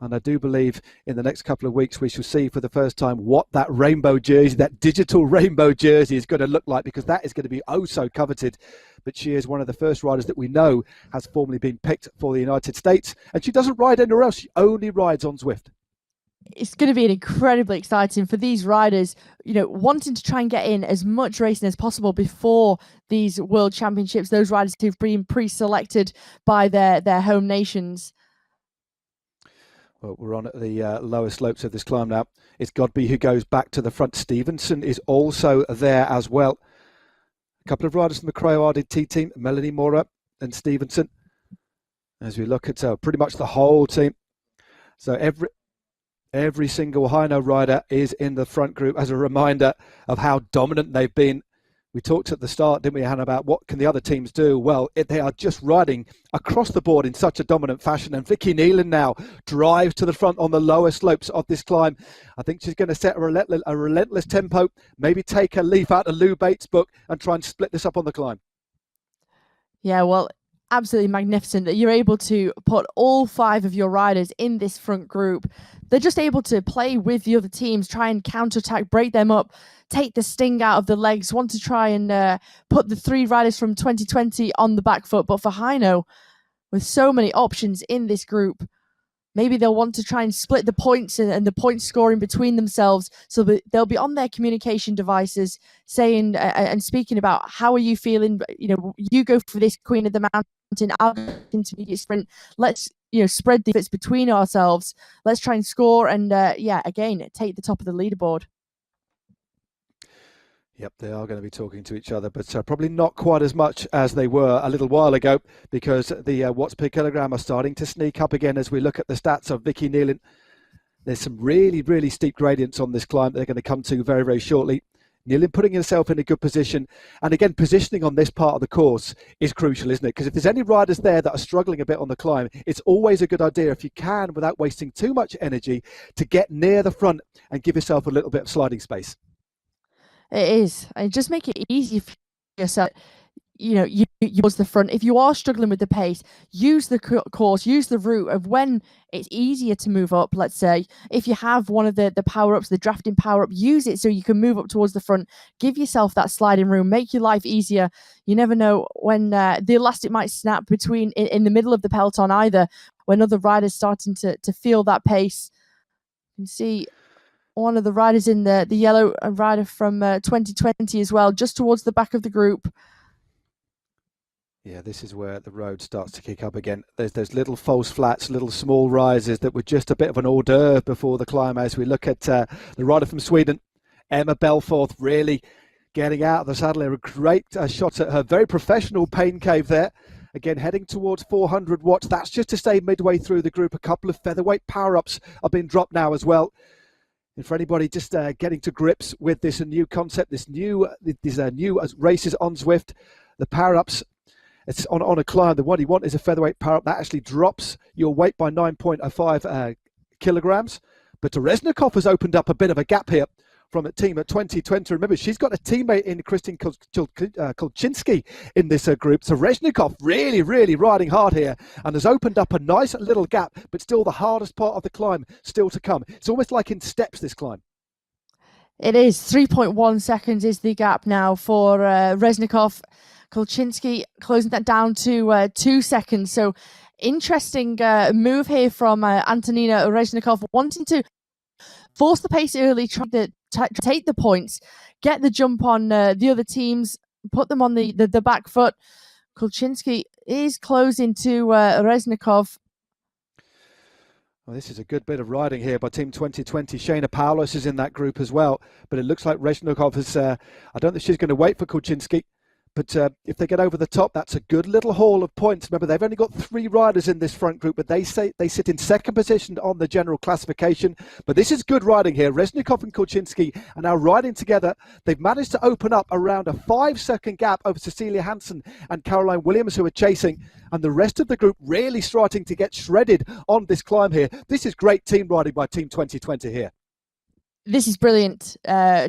And I do believe in the next couple of weeks we shall see for the first time what that rainbow jersey, that digital rainbow jersey is going to look like, because that is going to be oh so coveted. But she is one of the first riders that we know has formally been picked for the United States. And she doesn't ride anywhere else. She only rides on Zwift. It's going to be incredibly exciting for these riders, wanting to try and get in as much racing as possible before these World Championships, those riders who've been pre-selected by their home nations. Well, we're on at the lower slopes of this climb now. It's Godby who goes back to the front. Stevenson is also there as well. A couple of riders from the Crow-Arded T team, Melanie Mora and Stevenson. As we look at pretty much the whole team. So every single Hino rider is in the front group as a reminder of how dominant they've been. We talked at the start, didn't we, Hannah, about what can the other teams do? Well, they are just riding across the board in such a dominant fashion. And Vicky Neelan now drives to the front on the lower slopes of this climb. I think she's going to set a relentless tempo, maybe take a leaf out of Lou Bates' book and try and split this up on the climb. Yeah, well, absolutely magnificent that you're able to put all 5 of your riders in this front group. They're just able to play with the other teams, try and counterattack, break them up, take the sting out of the legs, want to try and put the 3 riders from 2020 on the back foot. But for Hino, with so many options in this group, maybe they'll want to try and split the points and the point scoring between themselves, so that they'll be on their communication devices saying and speaking about, how are you feeling? You go for this Queen of the Mountain, I'll go intermediate sprint. Let's spread the efforts between ourselves. Let's try and score and again, take the top of the leaderboard. Yep, they are going to be talking to each other, but probably not quite as much as they were a little while ago, because the watts per kilogram are starting to sneak up again as we look at the stats of Vicky Neelan. There's some really, really steep gradients on this climb that they're going to come to very, very shortly. Neelan putting herself in a good position. And again, positioning on this part of the course is crucial, isn't it? Because if there's any riders there that are struggling a bit on the climb, it's always a good idea, if you can, without wasting too much energy, to get near the front and give yourself a little bit of sliding space. It is. And just make it easy for yourself. You towards the front. If you are struggling with the pace, use the course, use the route of when it's easier to move up. Let's say if you have one of the power-ups, the drafting power-up, use it so you can move up towards the front. Give yourself that sliding room. Make your life easier. You never know when the elastic might snap in the middle of the peloton either, when other riders starting to feel that pace. You can see one of the riders in the yellow rider from 2020 as well, just towards the back of the group. Yeah, this is where the road starts to kick up again. There's those little false flats, little small rises that were just a bit of an hors d'oeuvre before the climb. As we look at the rider from Sweden, Emma Belforth, really getting out of the saddle here. A great shot at her very professional pain cave there. Again, heading towards 400 watts. That's just to stay midway through the group. A couple of featherweight power-ups are being dropped now as well. And for anybody just getting to grips with this new concept, these new races on Zwift, the power-ups, it's on a climb. The one you want is a featherweight power-up. That actually drops your weight by 9.5 kilograms. But Reznikov has opened up a bit of a gap here from a team at 2020. Remember, she's got a teammate in Kristin Kulczynski in this group. So Reznikov really, really riding hard here and has opened up a nice little gap, but still the hardest part of the climb still to come. It's almost like in steps, this climb. It is. 3.1 seconds is the gap now for Reznikov. Kulczynski closing that down to 2 seconds. So interesting move here from Antonina Reznikov, wanting to force the pace early, try to take the points, get the jump on the other teams, put them on the back foot. Kulczynski is closing to Reznikov. Well, this is a good bit of riding here by Team 2020. Shayna Paulos is in that group as well, but it looks like Reznikov has, I don't think she's going to wait for Kulczynski. But if they get over the top, that's a good little haul of points. Remember, they've only got 3 riders in this front group, but they sit in second position on the general classification. But this is good riding here. Reznikov and Kulczynski are now riding together. They've managed to open up around a 5-second gap over Cecilia Hansen and Caroline Williams, who are chasing. And the rest of the group really starting to get shredded on this climb here. This is great team riding by Team 2020 here. This is brilliant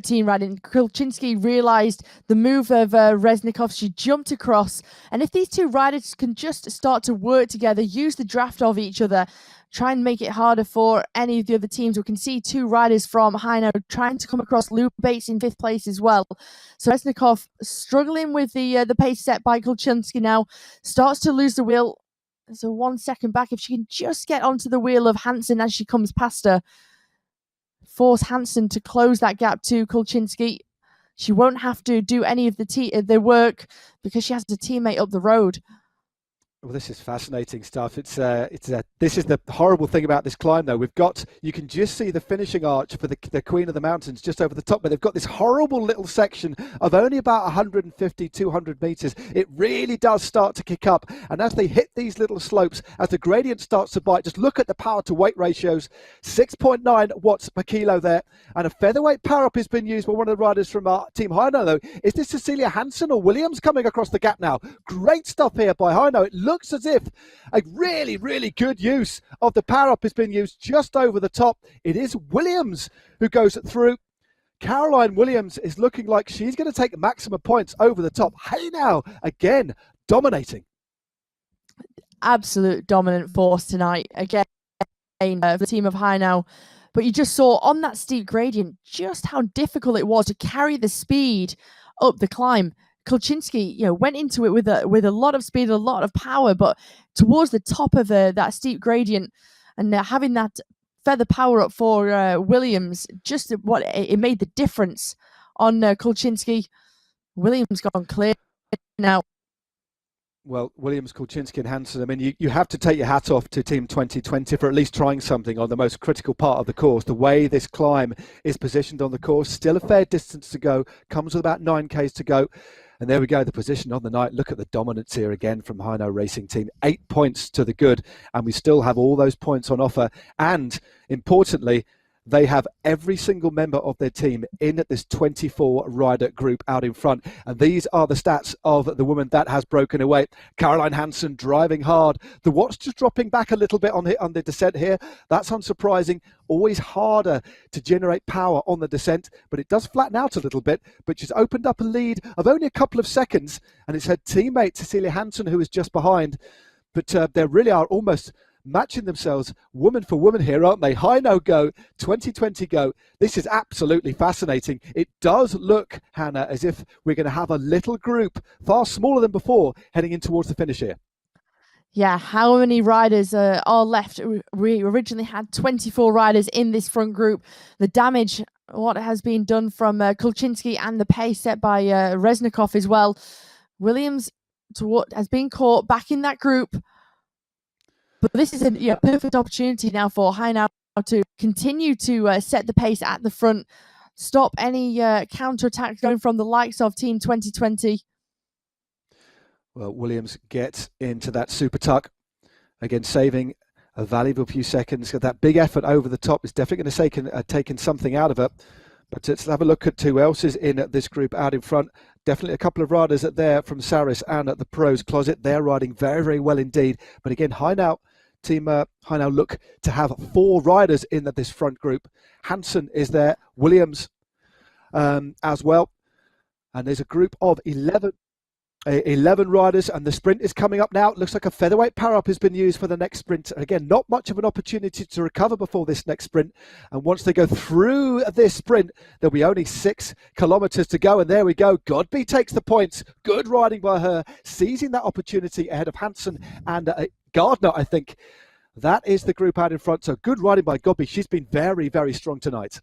team riding. Kulczynski realised the move of Reznikov. She jumped across. And if these two riders can just start to work together, use the draft of each other, try and make it harder for any of the other teams. We can see 2 riders from Hainaut trying to come across. Lou Bates in 5th place as well. So Reznikov struggling with the pace set by Kulczynski now. Starts to lose the wheel. So 1 second back. If she can just get onto the wheel of Hansen as she comes past her, force Hansen to close that gap to Kulczynski. She won't have to do any of the work because she has a teammate up the road. Well, this is fascinating stuff. This is the horrible thing about this climb, though. You can just see the finishing arch for the Queen of the Mountains just over the top, but they've got this horrible little section of only about 150, 200 meters. It really does start to kick up. And as they hit these little slopes, as the gradient starts to bite, just look at the power to weight ratios, 6.9 watts per kilo there. And a featherweight power up has been used by one of the riders from our Team Hainaut, though. Is this Cecilia Hansen or Williams coming across the gap now? Great stuff here by Hainaut. It looks as if a really, really good use of the power-up has been used just over the top. It is Williams who goes through. Caroline Williams is looking like she's going to take maximum points over the top. Hainaut, again, dominating. Absolute dominant force tonight. Again, the team of Hainaut. But you just saw on that steep gradient just how difficult it was to carry the speed up the climb. Kulczynski, went into it with a lot of speed, a lot of power, but towards the top of that steep gradient, and having that feather power up for Williams, just what it made the difference on Kulczynski. Williams gone clear now. Well, Williams, Kulczynski and Hansen, I mean, you have to take your hat off to Team 2020 for at least trying something on the most critical part of the course. The way this climb is positioned on the course, still a fair distance to go, comes with about 9Ks to go. And there we go, the position on the night. Look at the dominance here again from Hainaut Racing Team. 8 points to the good, and we still have all those points on offer. And importantly, they have every single member of their team in this 24-rider group out in front. And these are the stats of the woman that has broken away. Caroline Hansen driving hard. The watch just dropping back a little bit on the descent here. That's unsurprising. Always harder to generate power on the descent, but it does flatten out a little bit. But she's opened up a lead of only a couple of seconds, and it's her teammate Cecilia Hansen who is just behind. But they really are almost matching themselves woman for woman here, aren't they? Hainaut go, 2020 go. This is absolutely fascinating. It does look, Hannah, as if we're going to have a little group, far smaller than before, heading in towards the finish here. Yeah, how many riders are left? We originally had 24 riders in this front group. The damage, what has been done from Kulczynski, and the pace set by Reznikov as well. Williams to what has been caught back in that group. But this is a perfect opportunity now for Hainau to continue to set the pace at the front, stop any counter-attacks going from the likes of Team 2020. Well, Williams gets into that super tuck. Again, saving a valuable few seconds. That big effort over the top is definitely going to have taken something out of it. But let's have a look at who else is in this group out in front. Definitely a couple of riders there from Saris and at the pros closet. They're riding very, very well indeed. But again, Team Hainau look to have 4 riders in this front group. Hansen is there, Williams as well. And there's a group of 11 riders, and the sprint is coming up now. It looks like a featherweight power-up has been used for the next sprint. Again, not much of an opportunity to recover before this next sprint. And once they go through this sprint, there'll be only 6 kilometers to go. And there we go. Godby takes the points. Good riding by her, seizing that opportunity ahead of Hansen and Gardner, I think. That is the group out in front. So good riding by Godby. She's been very, very strong tonight.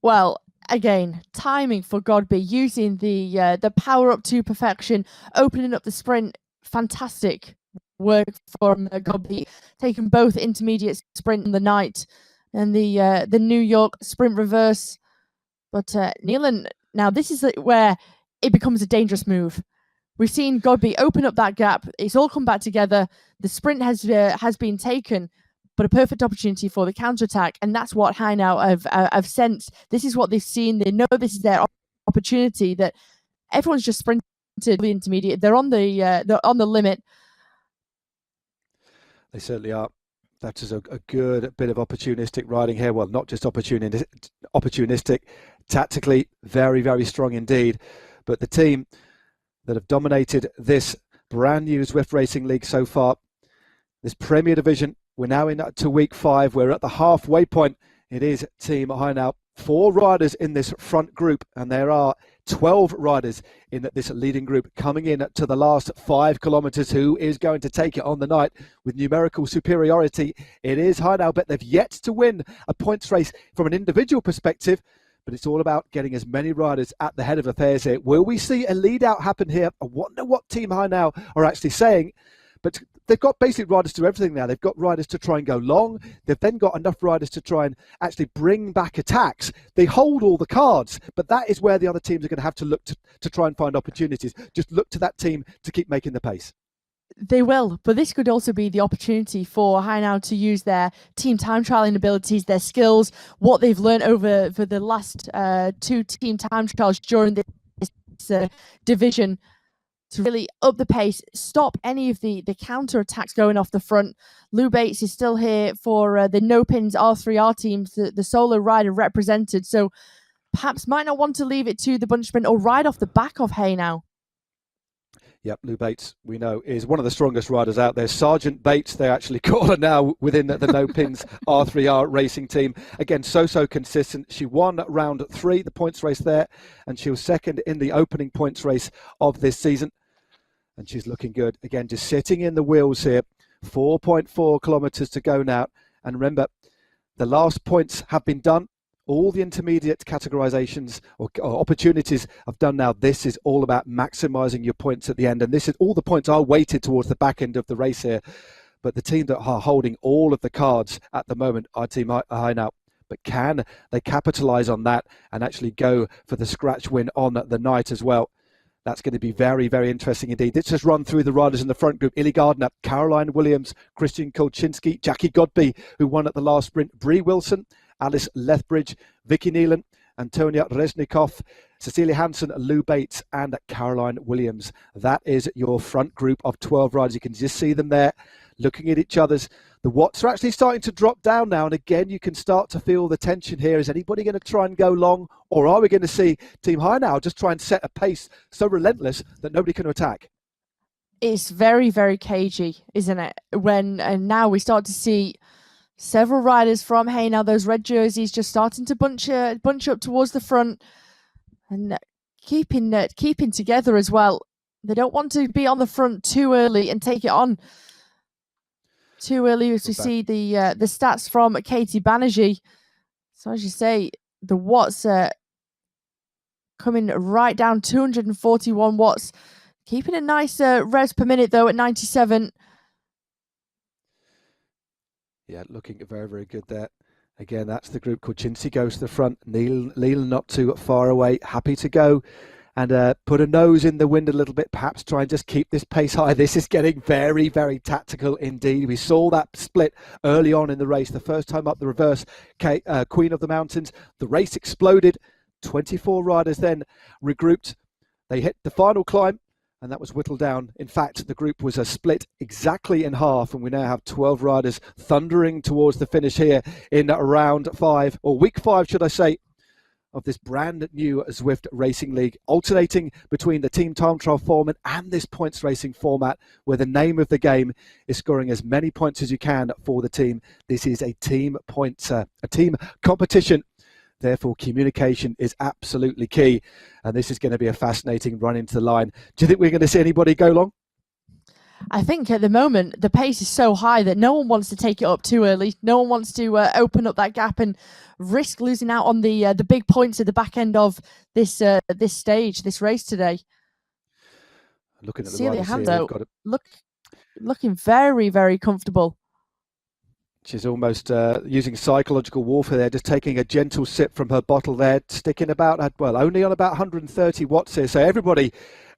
Well, again, timing for Godby, using the power up to perfection, opening up the sprint. Fantastic work from Godby, taking both intermediate sprint in the night and the New York sprint reverse. But Neelan, now this is where it becomes a dangerous move. We've seen Godby open up that gap. It's all come back together. The sprint has been taken, but a perfect opportunity for the counterattack. And that's what Hainau have sensed. This is what they've seen. They know this is their opportunity, that everyone's just sprinted the intermediate. They're on the limit. They certainly are. That is a good bit of opportunistic riding here. Well, not just opportunistic, tactically very, very strong indeed. But the team that have dominated this brand new Zwift Racing League so far, this Premier Division, we're now into week 5. We're at the halfway point. It is Team Hainau. 4 riders in this front group, and there are 12 riders in this leading group coming in to the last 5 kilometers. Who is going to take it on the night with numerical superiority? It is Hainau, but they've yet to win a points race from an individual perspective. But it's all about getting as many riders at the head of affairs here. Will we see a lead out happen here? I wonder what Team Hainau are actually saying. But they've got basically riders to do everything now. They've got riders to try and go long. They've then got enough riders to try and actually bring back attacks. They hold all the cards, but that is where the other teams are going to have to look to try and find opportunities. Just look to that team to keep making the pace. They will, but this could also be the opportunity for Hainau to use their team time trialing abilities, their skills, what they've learned over for the last 2 team time trials during this division, to really up the pace, stop any of the counter attacks going off the front. Lou Bates is still here for the no pins R3R teams, the solo rider represented, so perhaps might not want to leave it to the bunch sprint or ride off the back of Hainau. Yep, Lou Bates, we know, is one of the strongest riders out there. Sergeant Bates, they actually call her now within the No Pins R3R racing team. Again, so consistent. She won round 3, the points race there, and she was second in the opening points race of this season. And she's looking good. Again, just sitting in the wheels here. 4.4 kilometres to go now. And remember, the last points have been done. All the intermediate categorizations or opportunities I've done now. This is all about maximizing your points at the end. And this is all the points are weighted towards the back end of the race here. But the team that are holding all of the cards at the moment are Team Hainau. But can they capitalize on that and actually go for the scratch win on the night as well? That's going to be very, very interesting indeed. Let's just run through the riders in the front group. Illy Gardner, Caroline Williams, Christian Kulczynski, Jackie Godby, who won at the last sprint, Bree Wilson, Alice Lethbridge, Vicky Neelan, Antonia Reznikov, Cecilia Hansen, Lou Bates, and Caroline Williams. That is your front group of 12 riders. You can just see them there looking at each other's. The watts are actually starting to drop down now, and again you can start to feel the tension here. Is anybody going to try and go long, or are we going to see Team Hainau just try and set a pace so relentless that nobody can attack? It's very, very cagey, isn't it? And now we start to see several riders from Hainau, those red jerseys, just starting to bunch up towards the front and keeping together as well. They don't want to be on the front too early and take it on. Too early as we see the stats from Katie Banerjee. So as you say, the watts coming right down, 241 watts. Keeping a nice revs per minute, though, at 97. Yeah, looking very, very good there. Again, that's the group. Kolchinsky goes to the front. Neil not too far away. Happy to go and put a nose in the wind a little bit. Perhaps try and just keep this pace high. This is getting very, very tactical indeed. We saw that split early on in the race. The first time up the reverse, Queen of the Mountains. The race exploded. 24 riders then regrouped. They hit the final climb, and that was whittled down. In fact, the group was split exactly in half, and we now have 12 riders thundering towards the finish here in round 5, or week 5, should I say, of this brand new Zwift Racing League, alternating between the team time trial format and this points racing format, where the name of the game is scoring as many points as you can for the team. This is a team a team competition. Therefore, communication is absolutely key. And this is going to be a fascinating run into the line. Do you think we're going to see anybody go long? I think at the moment, the pace is so high that no one wants to take it up too early. No one wants to open up that gap and risk losing out on the big points at the back end of this this stage, this race today. Looking at the Celia riders here, Hando, looking very, very comfortable. She's almost using psychological warfare there, just taking a gentle sip from her bottle there, sticking about, well, only on about 130 watts here. So everybody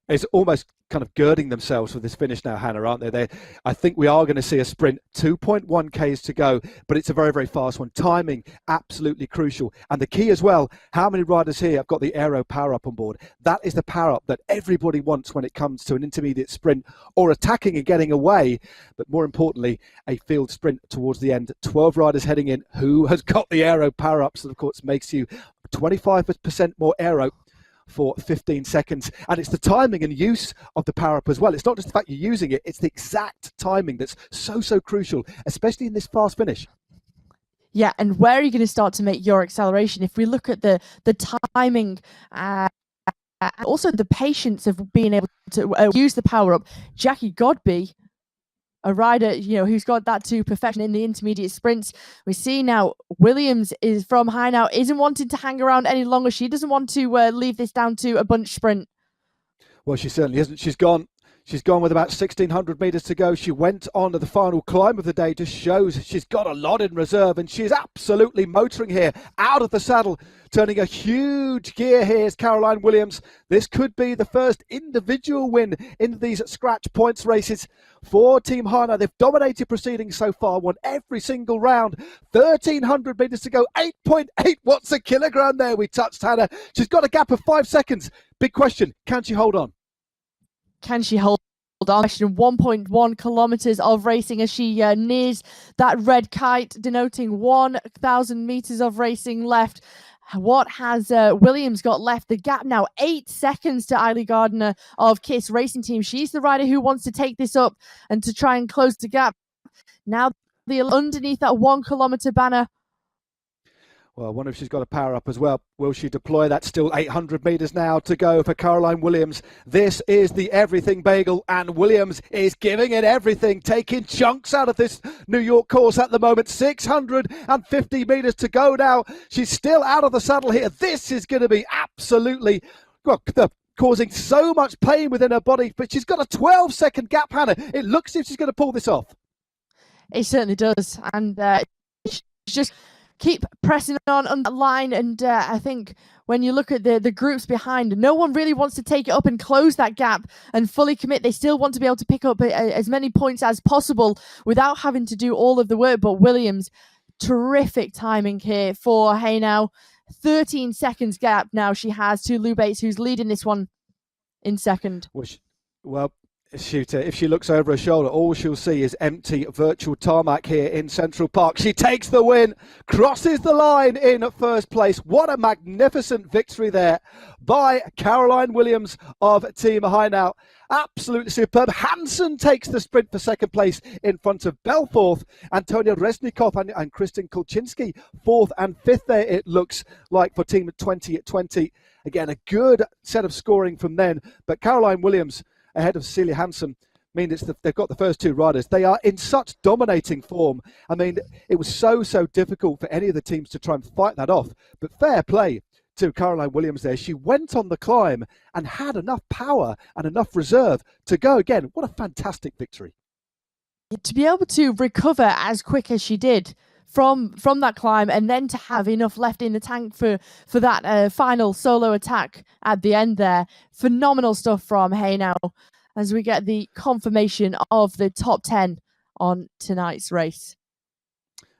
is almost kind of girding themselves for this finish now, Hannah, aren't they? I think we are going to see a sprint, 2.1 Ks to go, but it's a very, very fast one. Timing, absolutely crucial. And the key as well, how many riders here have got the aero power up on board? That is the power up that everybody wants when it comes to an intermediate sprint or attacking and getting away. But more importantly, a field sprint towards the end. 12 riders heading in. Who has got the aero power ups? That, of course, makes you 25% more aero for 15 seconds, and it's the timing and use of the power up as well. It's not just the fact you're using it, it's the exact timing that's so crucial, especially in this fast finish. Yeah, and where are you going to start to make your acceleration? If we look at the timing, also the patience of being able to use the power up, Jackie Godby, a rider, who's got that to perfection in the intermediate sprints. We see now Williams is from high now, isn't wanting to hang around any longer. She doesn't want to leave this down to a bunch sprint. Well, she certainly isn't. She's gone with about 1,600 metres to go. She went on to the final climb of the day. Just shows she's got a lot in reserve, and she's absolutely motoring here out of the saddle, turning a huge gear here is Caroline Williams. This could be the first individual win in these scratch points races for Team Hana. They've dominated proceedings so far, won every single round. 1,300 metres to go, 8.8 watts a kilogram there. We touched Hannah. She's got a gap of 5 seconds. Big question, can she hold on? Can she hold on? 1.1 kilometers of racing as she nears that red kite, denoting 1,000 meters of racing left. What has Williams got left? The gap now 8 seconds to Eiley Gardner of KISS Racing Team. She's the rider who wants to take this up and to try and close the gap. Now the underneath that 1 kilometer banner. Well, I wonder if she's got a power up as well. Will she deploy that? Still 800 metres now to go for Caroline Williams. This is the Everything Bagel, and Williams is giving it everything, taking chunks out of this New York course at the moment. 650 metres to go now. She's still out of the saddle here. This is going to be absolutely causing so much pain within her body, but she's got a 12-second gap, Hannah. It looks as if she's going to pull this off. It certainly does, and she's just keep pressing on that line, and I think when you look at the groups behind, no one really wants to take it up and close that gap and fully commit. They still want to be able to pick up as many points as possible without having to do all of the work. But Williams, terrific timing here for Haynau. 13 seconds gap now she has to Lou Bates, who's leading this one in second. Well, shooter, if she looks over her shoulder, all she'll see is empty virtual tarmac here in Central Park. She takes the win, crosses the line in first place. What a magnificent victory there by Caroline Williams of Team Haynau. Absolutely superb. Hansen takes the sprint for second place in front of Belforth, Antonia Resnikov and Kristen Kolchinsky, fourth and fifth there, it looks like, for Team 20 at 20. Again, a good set of scoring from them, but Caroline Williams ahead of Celia Hansen. I mean, they've got the first two riders. They are in such dominating form. I mean, it was so difficult for any of the teams to try and fight that off. But fair play to Caroline Williams there. She went on the climb and had enough power and enough reserve to go again. What a fantastic victory. To be able to recover as quick as she did from that climb, and then to have enough left in the tank for that final solo attack at the end there. Phenomenal stuff from Haynau, as we get the confirmation of the top 10 on tonight's race.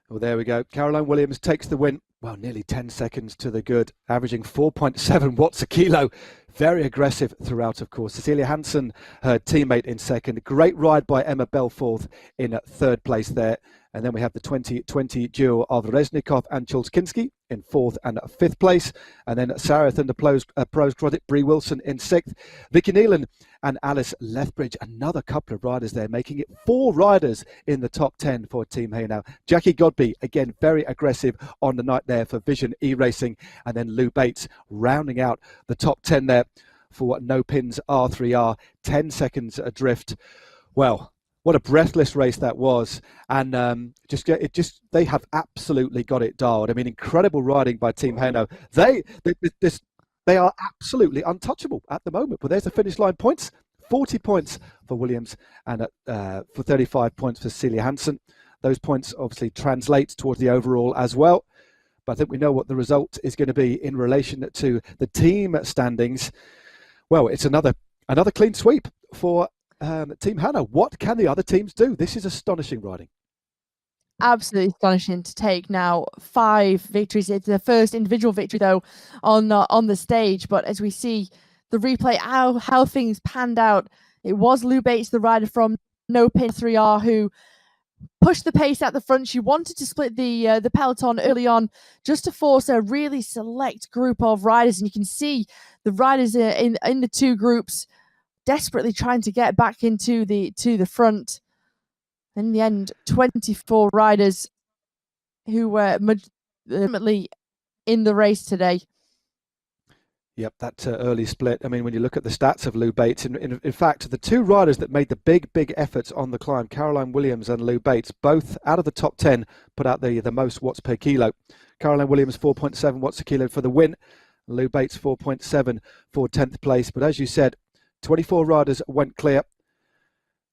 Well, there we go. Caroline Williams takes the win. Well, nearly 10 seconds to the good, averaging 4.7 watts a kilo. Very aggressive throughout, of course. Cecilia Hansen, her teammate, in second. Great ride by Emma Belforth in third place there. And then we have the 2020 duo of Reznikov and Chulskinski in fourth and fifth place. And then Sarah and the pros Grodit, Bree Wilson in sixth. Vicky Neelan and Alice Lethbridge, another couple of riders there, making it 4 riders in the top 10 for Team Haynau. Jackie Godby, again, very aggressive on the night there for Vision E-Racing. And then Lou Bates rounding out the top 10 there for No Pins R3R, 10 seconds adrift. Well, what a breathless race that was, and they have absolutely got it dialed. I mean, incredible riding by Team Haynau. They are absolutely untouchable at the moment. But there's the finish line points: 40 points for Williams and for 35 points for Celia Hansen. Those points obviously translate towards the overall as well. But I think we know what the result is going to be in relation to the team standings. Well, it's another clean sweep for Team Haynau. What can the other teams do? This is astonishing riding. Absolutely astonishing to take now 5 victories. It's the first individual victory though on the stage. But as we see the replay, how things panned out, it was Lou Bates, the rider from No Pin 3R, who pushed the pace at the front. She wanted to split the peloton early on, just to force a really select group of riders. And you can see the riders in the two groups desperately trying to get back into the front. In the end, 24 riders who were legitimately in the race today. Yep, that early split. I mean, when you look at the stats of Lou Bates, in fact, the 2 riders that made the big efforts on the climb, Caroline Williams and Lou Bates, both out of the top 10, put out the most watts per kilo. Caroline Williams, 4.7 watts a kilo for the win. Lou Bates, 4.7 for 10th place. But as you said, 24 riders went clear.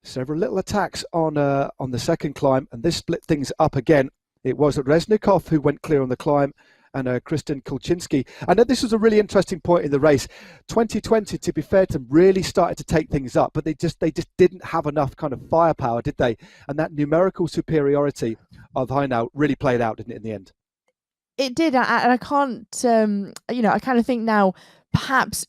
Several little attacks on the second climb, and this split things up again. It was Reznikov who went clear on the climb, and Kristen Kulczynski. I know this was a really interesting point in the race. 2020, to be fair to them, really started to take things up, but they just didn't have enough kind of firepower, did they? And that numerical superiority of Haynau really played out, didn't it, in the end? It did, and I can't, I kind of think now perhaps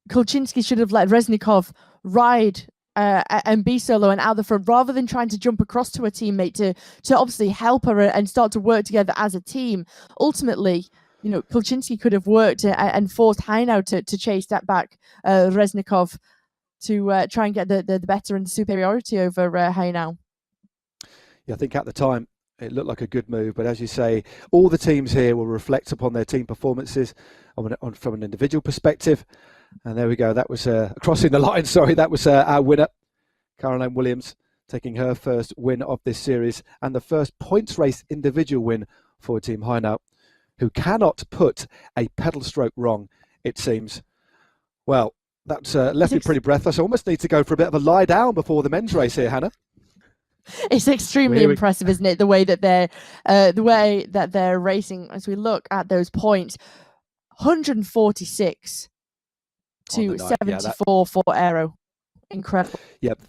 Kulczynski should have let Reznikov ride and be solo and out the front, rather than trying to jump across to a teammate to obviously help her and start to work together as a team. Ultimately, Kulczynski could have worked and forced Haynau to chase that back Reznikov to try and get the better and the superiority over Haynau. Yeah, I think at the time it looked like a good move, but as you say, all the teams here will reflect upon their team performances from an individual perspective. And there we go. That was crossing the line. Sorry, that was our winner, Caroline Williams, taking her first win of this series and the first points race individual win for Team Haynau, who cannot put a pedal stroke wrong, it seems. Well, that's left me pretty breathless. I almost need to go for a bit of a lie down before the men's race here, Hannah. It's extremely impressive, isn't it? The way that they're racing. As we look at those points, 146 to 74 for Aero. Incredible. Yep.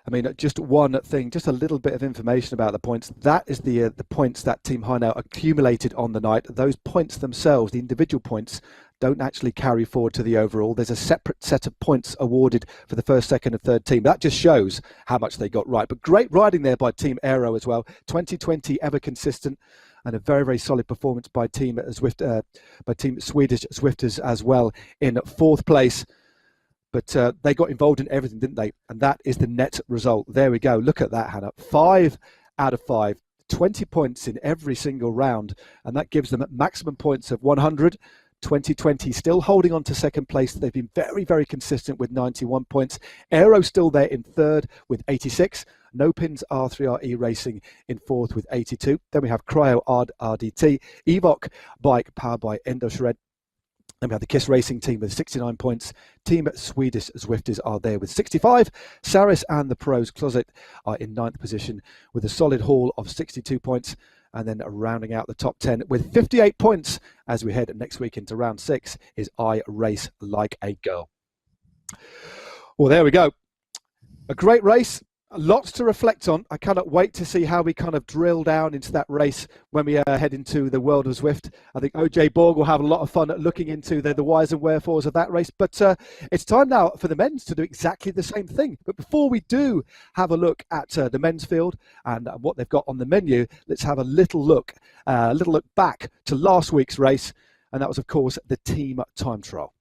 I mean, just one thing, just a little bit of information about the points. That is the points that Team Haynau accumulated on the night. Those points themselves, the individual points, don't actually carry forward to the overall. There's a separate set of points awarded for the first, second and third team. That just shows how much they got right. But great riding there by Team Aero as well. 2020 ever consistent, and a very solid performance by Team Zwift, by Team Swedish Zwifters as well in fourth place. But they got involved in everything, didn't they? And that is the net result. There we go. Look at that, Hannah. 5 out of 5. 20 points in every single round. And that gives them maximum points of 100, 2020 still holding on to second place. They've been very, very consistent with 91 points. Aero still there in third with 86. No Pins R3RE Racing in fourth with 82. Then we have Cryo RDT, Evoc Bike powered by Endoshred. Then we have the KISS Racing team with 69 points. Team Swedish Zwifters are there with 65. Saris and the Pros Closet are in ninth position with a solid haul of 62 points. And then rounding out the top 10 with 58 points as we head next week into round 6 is I Race Like a Girl. Well, there we go. A great race. Lots to reflect on. I cannot wait to see how we kind of drill down into that race when we head into the world of Zwift. I think OJ Borg will have a lot of fun looking into the whys and wherefores of that race. But it's time now for the men's to do exactly the same thing. But before we do have a look at the men's field and what they've got on the menu, let's have a little look back to last week's race. And that was, of course, the team time trial.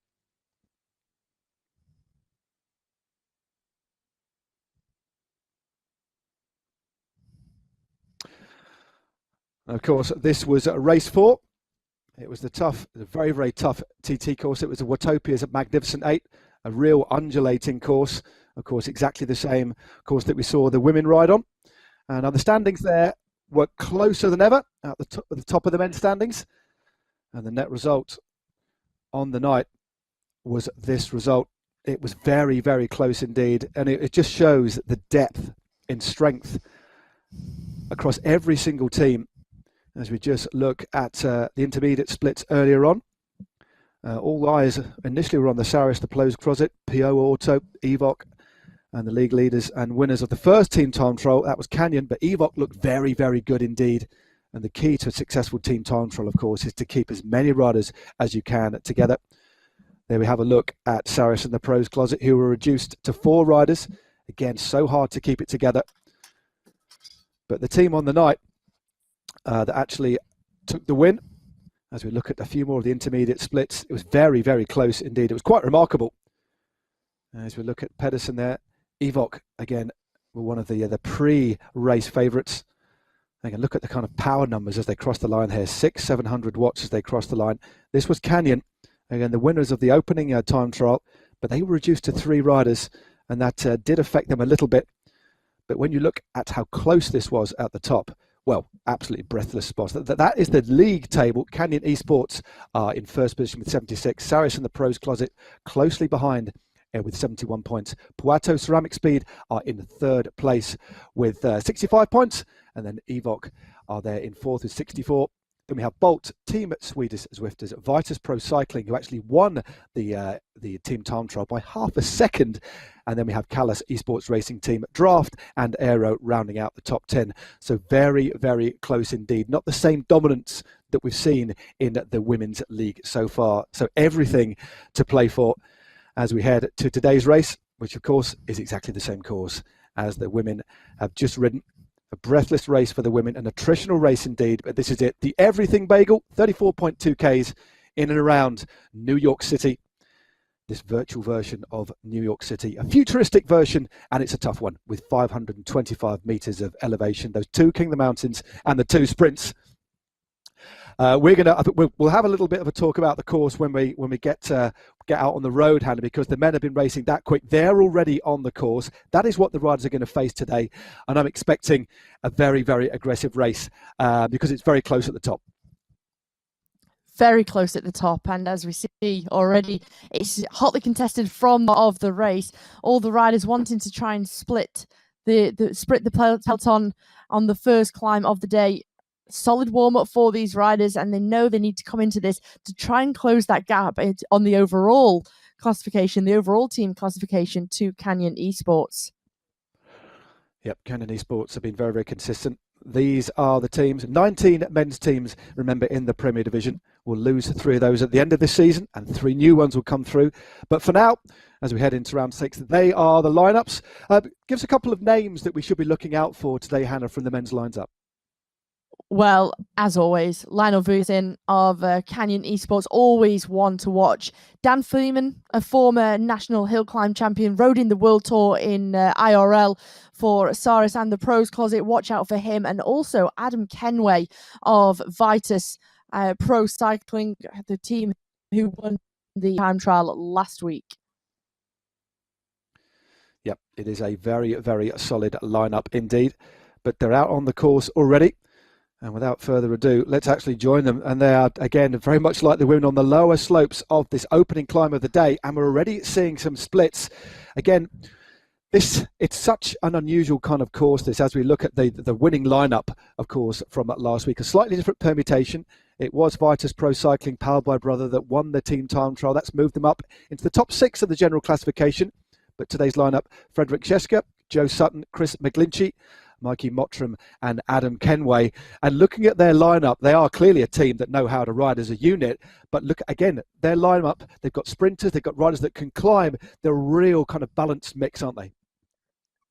Of course, this was race 4. It was the very, very tough TT course. It was the Watopia's Magnificent 8, a real undulating course. Of course, exactly the same course that we saw the women ride on. And the standings there were closer than ever at the top of the men's standings. And the net result on the night was this result. It was very, very close indeed. And it just shows the depth in strength across every single team. As we just look at the intermediate splits earlier on, all eyes initially were on the Saris, the Plos Closet, PO Auto, Evoc, and the league leaders and winners of the first team time trial. That was Canyon, but Evoc looked very, very good indeed. And the key to a successful team time trial, of course, is to keep as many riders as you can together. There we have a look at Saris and the Pros Closet, who were reduced to 4 riders. Again, so hard to keep it together. But the team on the night that actually took the win, as we look at a few more of the intermediate splits, it was very, very close indeed. It was quite remarkable. As we look at Pedersen there, Evoc again were one of the pre-race favourites. Again, look at the kind of power numbers as they cross the line here, 600-700 watts as they cross the line. This was Canyon, again the winners of the opening time trial, but they were reduced to 3 riders, and that did affect them a little bit. But when you look at how close this was at the top, well, absolutely breathless spots. That is the league table. Canyon Esports are in first position with 76. Saris and the Pros Closet closely behind with 71 points. Puato Ceramic Speed are in third place with 65 points. And then Evoc are there in fourth with 64. Then we have Bolt, Team Swedish Zwifters, Vitus Pro Cycling, who actually won the team time trial by half a second. And then we have Callas Esports Racing Team, Draft and Aero rounding out the top 10. So very, very close indeed. Not the same dominance that we've seen in the Women's League so far. So everything to play for as we head to today's race, which of course is exactly the same course as the women have just ridden. A breathless race for the women, an attritional race indeed, but this is it. The Everything Bagel, 34.2 Ks in and around New York City. This virtual version of New York City, a futuristic version, and it's a tough one with 525 meters of elevation. Those 2 King of the Mountains and the 2 sprints. We'll have a little bit of a talk about the course when we get out on the road, Hannah, because the men have been racing that quick. They're already on the course. That is what the riders are going to face today, and I'm expecting a very, very aggressive race because it's very close at the top. Very close at the top, and as we see already, it's hotly contested from of the race. All the riders wanting to try and split the peloton on the first climb of the day. Solid warm-up for these riders, and they know they need to come into this to try and close that gap on the overall classification, the overall team classification to Canyon Esports. Yep, Canyon Esports have been very, very consistent. These are the teams, 19 men's teams, remember, in the Premier Division. We'll lose 3 of those at the end of this season, and 3 new ones will come through. But for now, as we head into round 6, they are the lineups. Give us a couple of names that we should be looking out for today, Hannah, from the men's lines up. Well, as always, Lionel Vuithin of Canyon Esports, always one to watch. Dan Freeman, a former national hill climb champion, rode in the World Tour in IRL for Saris and the Pros Closet. Watch out for him. And also Adam Kenway of Vitus Pro Cycling, the team who won the time trial last week. Yep, it is a very, very solid lineup indeed. But they're out on the course already. And without further ado, let's actually join them. And they are, again, very much like the women on the lower slopes of this opening climb of the day. And we're already seeing some splits. Again, it's such an unusual kind of course, this, as we look at the winning lineup, of course, from last week. A slightly different permutation. It was Vitus Pro Cycling, powered by Brother, that won the team time trial. That's moved them up into the top 6 of the general classification. But today's lineup, Frederick Sheska, Joe Sutton, Chris McGlinchey, Mikey Mottram and Adam Kenway. And looking at their lineup, they are clearly a team that know how to ride as a unit. But look, again, their lineup, they've got sprinters, they've got riders that can climb. They're a real kind of balanced mix, aren't they?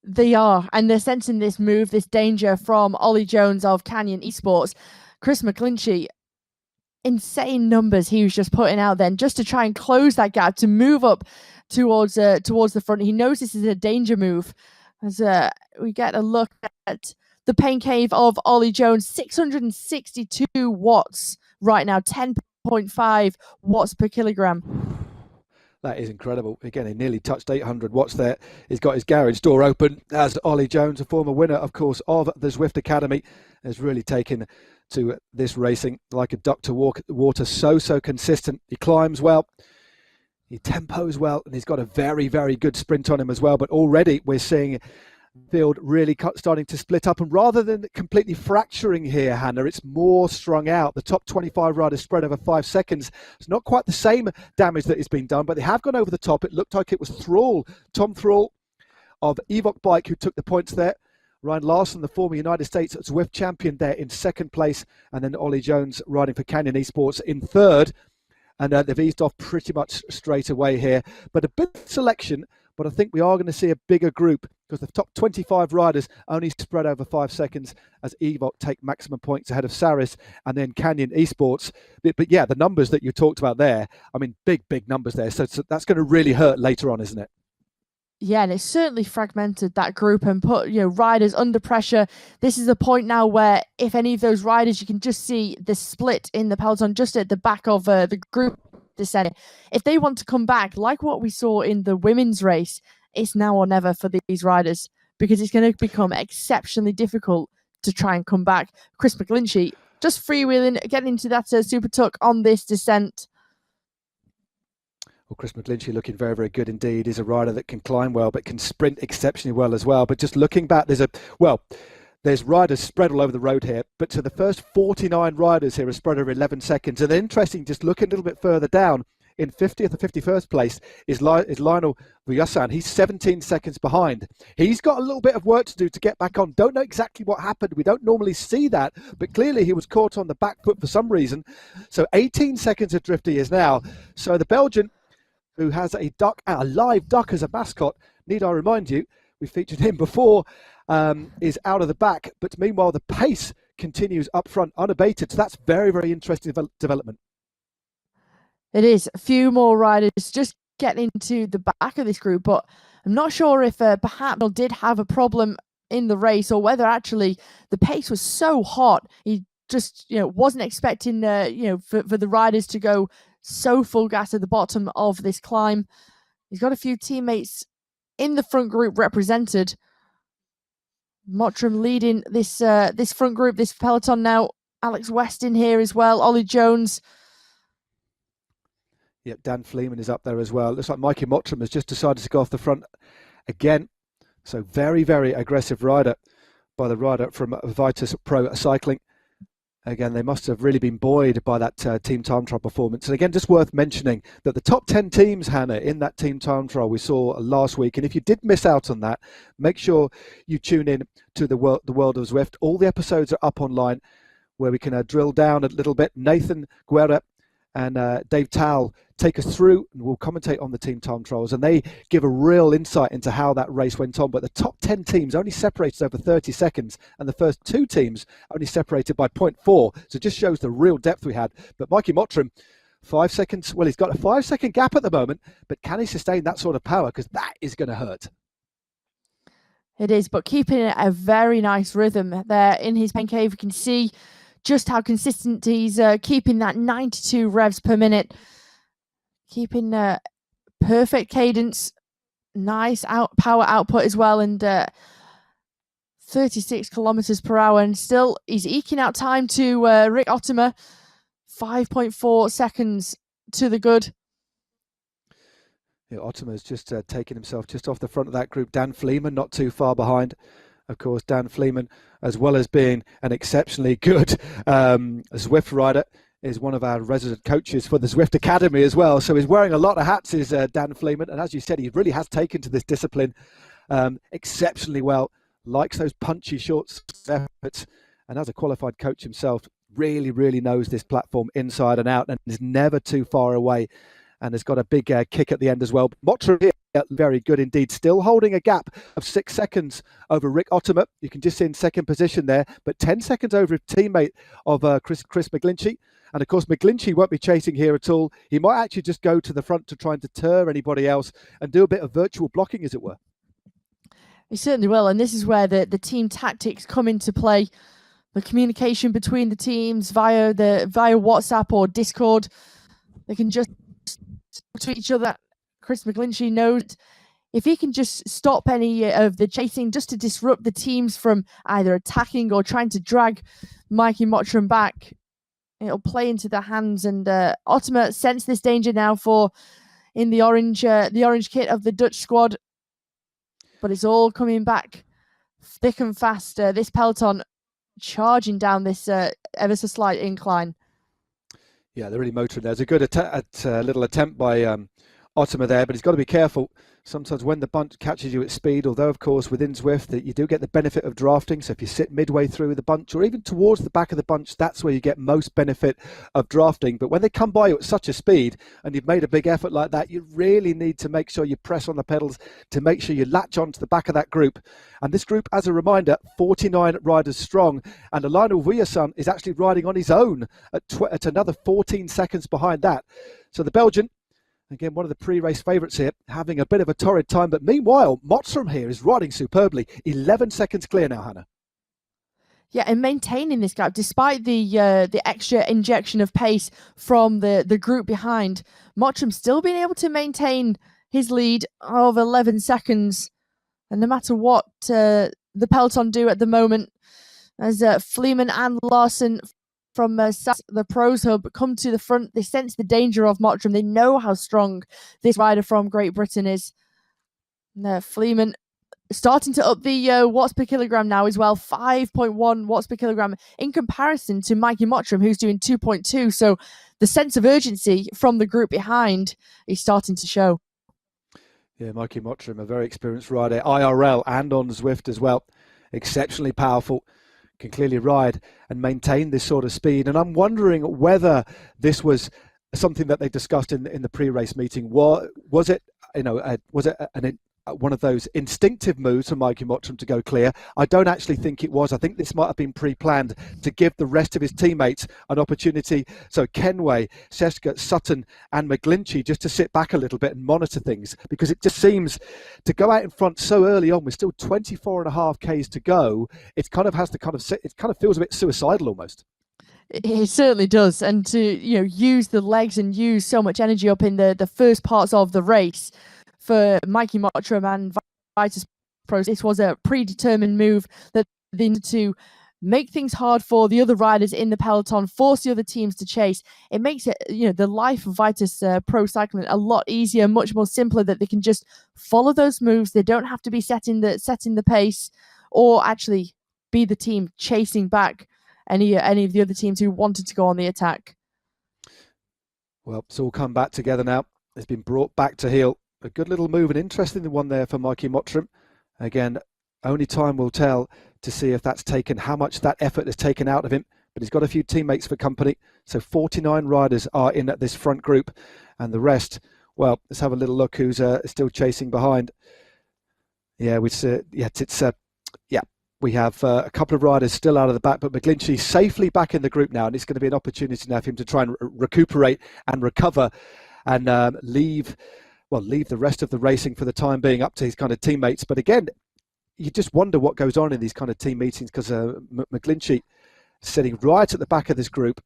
They are, and they're sensing this move, this danger from Ollie Jones of Canyon Esports. Chris McGlinchey, insane numbers he was just putting out then, just to try and close that gap, to move up towards the front. He knows this is a danger move. As we get a look at the pain cave of Ollie Jones, 662 watts right now, 10.5 watts per kilogram. That is incredible. Again, he nearly touched 800 watts there. He's got his garage door open as Ollie Jones, a former winner, of course, of the Zwift Academy, has really taken to this racing like a duck to water. So consistent. He climbs well. He tempos well, and he's got a very, very good sprint on him as well. But already we're seeing the field really starting to split up. And rather than completely fracturing here, Hannah, it's more strung out. The top 25 riders spread over 5 seconds. It's not quite the same damage that is being done, but they have gone over the top. It looked like it was Tom Thrall of Evoc Bike, who took the points there. Ryan Larson, the former United States Zwift champion, there in second place. And then Ollie Jones riding for Canyon Esports in third. And they've eased off pretty much straight away here. But a bit of selection, but I think we are going to see a bigger group, because the top 25 riders only spread over 5 seconds as Evoc take maximum points ahead of Saris and then Canyon Esports. But yeah, the numbers that you talked about there, I mean, big numbers there. So that's going to really hurt later on, isn't it? Yeah, and it's certainly fragmented that group and put riders under pressure. This is the point now where if any of those riders, you can just see the split in the peloton just at the back of the group descending. If they want to come back, like what we saw in the women's race, it's now or never for these riders, because it's going to become exceptionally difficult to try and come back. Chris McGlinchey just freewheeling, getting into that super tuck on this descent. Well, Chris McGlinchey looking very, very good indeed. He's a rider that can climb well, but can sprint exceptionally well as well. But just looking back, there's riders spread all over the road here. But so the first 49 riders here are spread over 11 seconds. And interesting, just looking a little bit further down, in 50th or 51st place is Lionel Vujasan. He's 17 seconds behind. He's got a little bit of work to do to get back on. Don't know exactly what happened. We don't normally see that, but clearly he was caught on the back foot for some reason. So 18 seconds adrift he is now. So the Belgian, who has a live duck as a mascot, need I remind you, we featured him before, is out of the back. But meanwhile, the pace continues up front unabated. So that's very, very interesting development. It is. A few more riders just getting into the back of this group, but I'm not sure if perhaps he did have a problem in the race, or whether actually the pace was so hot he just wasn't expecting for the riders to go so full gas at the bottom of this climb. He's got a few teammates in the front group represented. Mottram leading this front group, this peloton now. Alex Weston here as well. Ollie Jones. Yep, Dan Fleeman is up there as well. Looks like Mikey Mottram has just decided to go off the front again. So very, very aggressive rider by the rider from Vitus Pro Cycling. Again, they must have really been buoyed by that team time trial performance. And again, just worth mentioning that the top 10 teams, Hannah, in that team time trial we saw last week. And if you did miss out on that, make sure you tune in to the world of Zwift. All the episodes are up online where we can drill down a little bit. Nathan Guerra and Dave Towell take us through, and we'll commentate on the team time trials, and they give a real insight into how that race went on. But the top 10 teams only separated over 30 seconds, and the first 2 teams only separated by 0.4. So it just shows the real depth we had. But Mikey Mottram, 5 seconds. Well, he's got a 5-second gap at the moment, but can he sustain that sort of power? Because that is going to hurt. It is, but keeping a very nice rhythm there in his pain cave. You can see just how consistent he's keeping that 92 revs per minute. keeping perfect cadence, nice power output as well, and 36 kilometers per hour, and still he's eking out time to Rick Ottimer, 5.4 seconds to the good. Yeah, Ottimer's just taken himself just off the front of that group. Dan Fleeman not too far behind. Of course, Dan Fleeman, as well as being an exceptionally good Zwift rider, is one of our resident coaches for the Zwift Academy as well. So he's wearing a lot of hats, is Dan Fleeman. And as you said, he really has taken to this discipline exceptionally well. Likes those punchy short efforts. And as a qualified coach himself, really, really knows this platform inside and out and is never too far away. And has got a big kick at the end as well. Mottram here, very good indeed. Still holding a gap of 6 seconds over Rick Ottimer. You can just see in second position there, but 10 seconds over his teammate of Chris McGlinchey. And of course, McGlinchey won't be chasing here at all. He might actually just go to the front to try and deter anybody else and do a bit of virtual blocking, as it were. He certainly will. And this is where the team tactics come into play. The communication between the teams via WhatsApp or Discord. They can just talk to each other. Chris McGlinchey knows if he can just stop any of the chasing, just to disrupt the teams from either attacking or trying to drag Mikey Mottram back, it'll play into their hands. And Ottimer sense this danger now in the orange kit of the Dutch squad, but it's all coming back thick and fast. This peloton charging down this ever so slight incline. Yeah, they're really motoring. There's a good little attempt by Ottimer there, but he's got to be careful. Sometimes when the bunch catches you at speed, although of course within Zwift that you do get the benefit of drafting. So if you sit midway through the bunch or even towards the back of the bunch, that's where you get most benefit of drafting. But when they come by you at such a speed and you've made a big effort like that, you really need to make sure you press on the pedals to make sure you latch onto the back of that group. And this group, as a reminder, 49 riders strong. And Lionel Vuillerson is actually riding on his own at another 14 seconds behind that. So the Belgian, again, one of the pre-race favourites here, having a bit of a torrid time. But meanwhile, Mottram here is riding superbly. 11 seconds clear now, Hannah. Yeah, and maintaining this gap, despite the extra injection of pace from the group behind, Mottram still being able to maintain his lead of 11 seconds. And no matter what the peloton do at the moment, as Fleeman and Larson from the Pros Hub come to the front, they sense the danger of Mottram. They know how strong this rider from Great Britain is. Fleeman starting to up the watts per kilogram now as well, 5.1 watts per kilogram in comparison to Mikey Mottram, who's doing 2.2. So the sense of urgency from the group behind is starting to show. Yeah, Mikey Mottram, a very experienced rider, IRL and on Zwift as well. Exceptionally powerful. Can clearly ride and maintain this sort of speed. And I'm wondering whether this was something that they discussed in the pre-race meeting. Was it one of those instinctive moves from Mikey Mottram to go clear? I don't actually think it was. I think this might have been pre-planned to give the rest of his teammates an opportunity. So Kenway, Seska, Sutton and McGlinchey just to sit back a little bit and monitor things, because it just seems to go out in front so early on with still 24.5 Ks to go. It kind of feels a bit suicidal almost. It certainly does. And to use the legs and use so much energy up in the first parts of the race, for Mikey Mottram and Vitus Pros, this was a predetermined move that they needed to make things hard for the other riders in the peloton, force the other teams to chase. It makes it, the life of Vitus Pro Cycling a lot easier, much more simpler, that they can just follow those moves. They don't have to be setting the pace or actually be the team chasing back any of the other teams who wanted to go on the attack. Well, it's all come back together now. It's been brought back to heel. A good little move, an interesting one there for Mikey Mottram. Again, only time will tell to see if that's taken, how much that effort is taken out of him. But he's got a few teammates for company. So 49 riders are in at this front group. And the rest, well, let's have a little look who's still chasing behind. Yeah, we have a couple of riders still out of the back, but McGlinchey safely back in the group now. And it's going to be an opportunity now for him to try and recuperate and recover and leave the rest of the racing for the time being up to his kind of teammates. But again, you just wonder what goes on in these kind of team meetings, because McGlinchey sitting right at the back of this group.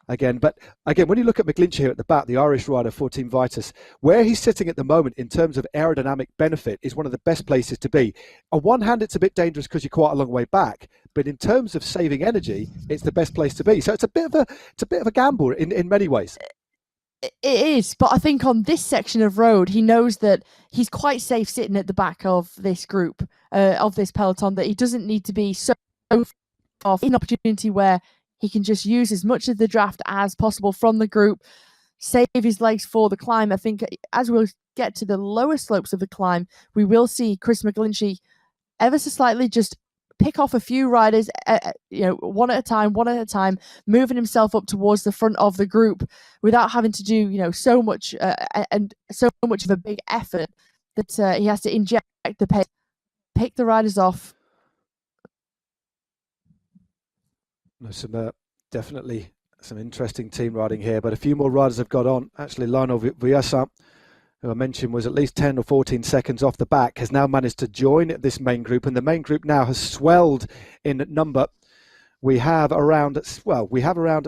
again. But again, when you look at McGlinchey here at the back, the Irish rider for Team Vitus, where he's sitting at the moment in terms of aerodynamic benefit is one of the best places to be. On one hand, it's a bit dangerous because you're quite a long way back, but in terms of saving energy, it's the best place to be. So it's a bit of a gamble in many ways. It is, but I think on this section of road, he knows that he's quite safe sitting at the back of this group, of this peloton, that he doesn't need to be so far. An opportunity where he can just use as much of the draft as possible from the group, save his legs for the climb. I think as we'll get to the lower slopes of the climb, we will see Chris McGlinchey ever so slightly just pick off a few riders, one at a time, moving himself up towards the front of the group without having to do, so much and so much of a big effort that he has to inject the pace, pick the riders off. Definitely some interesting team riding here, but a few more riders have got on. Actually, Lionel Viasa, who I mentioned was at least 10 or 14 seconds off the back, has now managed to join this main group, and the main group now has swelled in number. We have around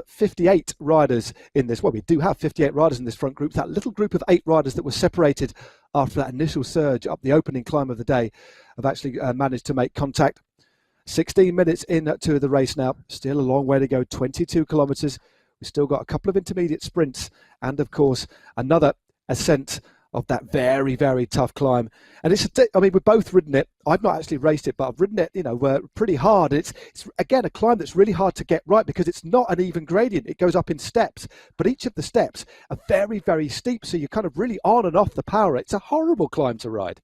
58 riders in this. Well, we do have 58 riders in this front group. That little group of 8 riders that were separated after that initial surge up the opening climb of the day have actually managed to make contact. 16 minutes into the race now. Still a long way to go, 22 kilometres. We've still got a couple of intermediate sprints and, of course, another ascent of that very, very tough climb. And we've both ridden it. I've not actually raced it, but I've ridden it, pretty hard. It's again, a climb that's really hard to get right because it's not an even gradient. It goes up in steps, but each of the steps are very, very steep. So you're kind of really on and off the power. It's a horrible climb to ride.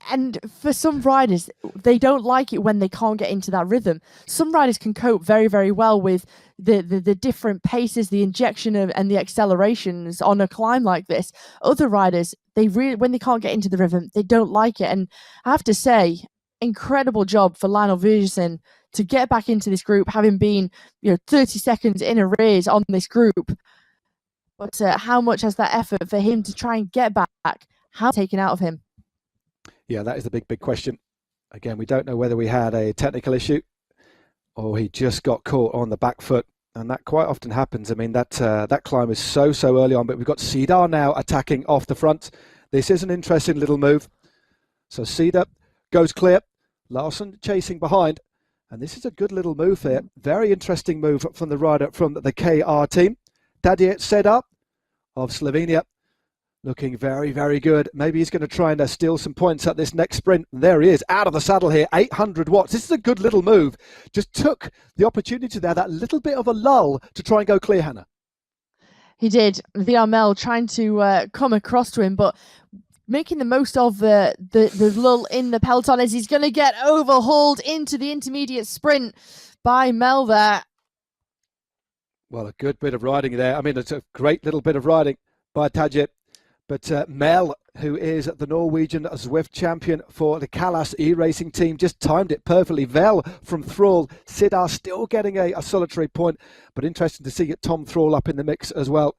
And for some riders, they don't like it when they can't get into that rhythm. Some riders can cope very, very well with the different paces, the injection and the accelerations on a climb like this. Other riders, when they can't get into the rhythm, they don't like it. And I have to say, incredible job for Lionel Vigerson to get back into this group, having been 30 seconds in arrears on this group. But how much has that effort for him to try and get back taken out of him? Yeah, that is the big question. Again, we don't know whether we had a technical issue or he just got caught on the back foot. And that quite often happens. I mean, that climb is so early on, but we've got Cedar now attacking off the front. This is an interesting little move. So Cedar goes clear. Larson chasing behind. And this is a good little move here. Very interesting move from the rider from the KR team. Tadej Sedar of Slovenia. Looking very, very good. Maybe he's going to try and steal some points at this next sprint. And there he is, out of the saddle here, 800 watts. This is a good little move. Just took the opportunity there, that little bit of a lull to try and go clear, Hannah. He did. Viarmel trying to come across to him, but making the most of the lull in the peloton as he's going to get overhauled into the intermediate sprint by Mel there. Well, a good bit of riding there. I mean, it's a great little bit of riding by Tadej. But Mel, who is the Norwegian Zwift champion for the Callas e-racing team, just timed it perfectly. Vel from Thrall. Sidar still getting a solitary point, but interesting to see Tom Thrall up in the mix as well.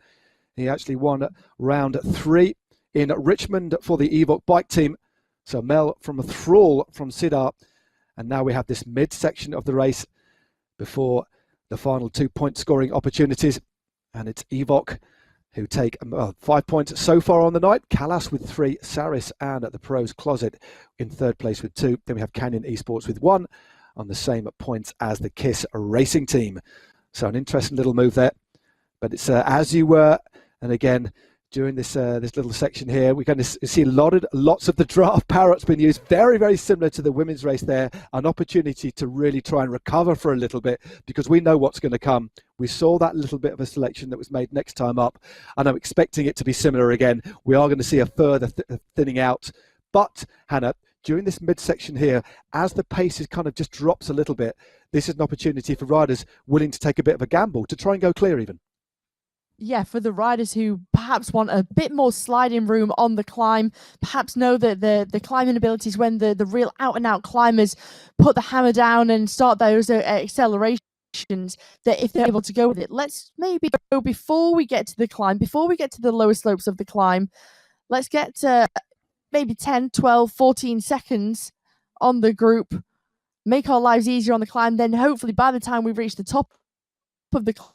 He actually won round 3 in Richmond for the Evoque bike team. So Mel from Thrall from Sidar. And now we have this mid-section of the race before the final 2 point scoring opportunities. And it's Evoque who take 5 points so far on the night. Callas with 3, Saris and at the Pros Closet in 3rd place with 2. Then we have Canyon Esports with 1 on the same points as the KISS racing team. So an interesting little move there. But it's as you were, and again, during this little section here, we're going to see lots of the draft parrots being used, very, very similar to the women's race there, an opportunity to really try and recover for a little bit because we know what's going to come. We saw that little bit of a selection that was made next time up, and I'm expecting it to be similar again. We are going to see a further thinning out. But, Hannah, during this midsection here, as the pace is kind of just drops a little bit, this is an opportunity for riders willing to take a bit of a gamble to try and go clear even. Yeah, for the riders who perhaps want a bit more sliding room on the climb, perhaps know that the climbing abilities when the real out-and-out climbers put the hammer down and start those accelerations, that if they're able to go with it, let's maybe go before we get to the climb, before we get to the lower slopes of the climb, let's get to maybe 10, 12, 14 seconds on the group, make our lives easier on the climb, then hopefully by the time we reach the top of the climb,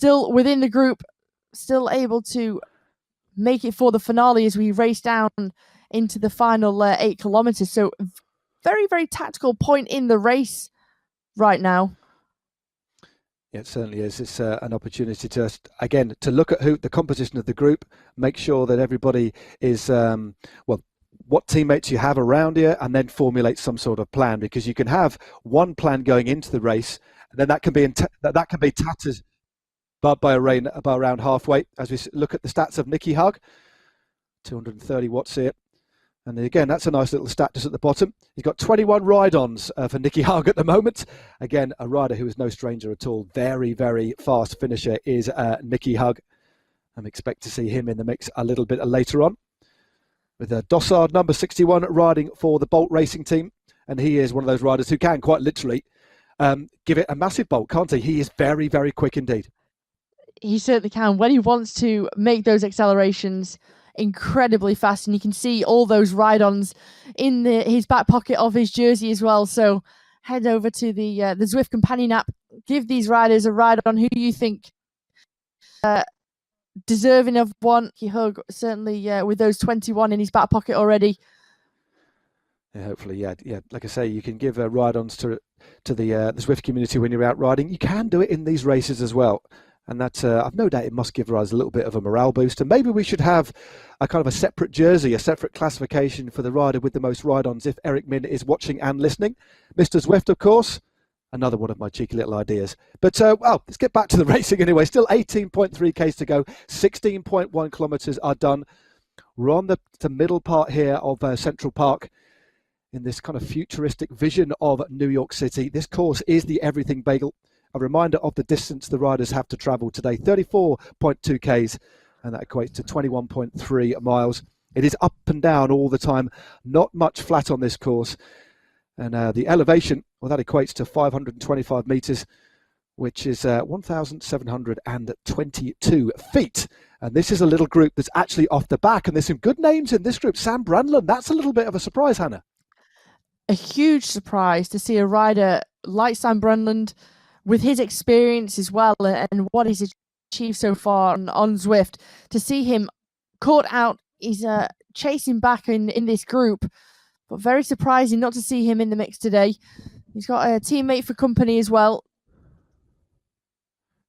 still within the group, still able to make it for the finale as we race down into the final 8 kilometers. So very, very tactical point in the race right now. Yeah, it certainly is. It's an opportunity to, again, to look at the composition of the group, make sure that everybody is, what teammates you have around you, and then formulate some sort of plan, because you can have one plan going into the race, and then that can be tattered by around halfway. As we look at the stats of Nicky Hug, 230 watts here. And again, that's a nice little stat just at the bottom. He's got 21 ride-ons for Nicky Hug at the moment. Again, a rider who is no stranger at all. Very, very fast finisher is Nicky Hug. I expect to see him in the mix a little bit later on. With Dossard, number 61, riding for the Bolt Racing team. And he is one of those riders who can quite literally give it a massive bolt, can't he? He is very, very quick indeed. He certainly can. When he wants to make those accelerations, incredibly fast, and you can see all those ride-ons in his back pocket of his jersey as well. So head over to the Zwift companion app, give these riders a ride on who you think deserving of one. He hug certainly with those 21 in his back pocket already. Yeah, hopefully, yeah. Like I say, you can give ride-ons to the Zwift community when you're out riding. You can do it in these races as well. And that, I've no doubt it must give us a little bit of a morale boost. And maybe we should have a kind of a separate jersey, a separate classification for the rider with the most ride-ons if Eric Min is watching and listening. Mr. Zwift, of course, another one of my cheeky little ideas. But, let's get back to the racing anyway. Still 18.3 Ks to go. 16.1 kilometres are done. We're on the middle part here of Central Park in this kind of futuristic vision of New York City. This course is the Everything Bagel. A reminder of the distance the riders have to travel today, 34.2 Ks, and that equates to 21.3 miles. It is up and down all the time, not much flat on this course. And the elevation, well, that equates to 525 metres, which is 1,722 feet. And this is a little group that's actually off the back, and there's some good names in this group. Sam Brandlin, that's a little bit of a surprise, Hannah. A huge surprise to see a rider like Sam Brandlin, with his experience as well and what he's achieved so far on Zwift, to see him caught out. He's chasing back in this group, but very surprising not to see him in the mix today. He's got a teammate for company as well.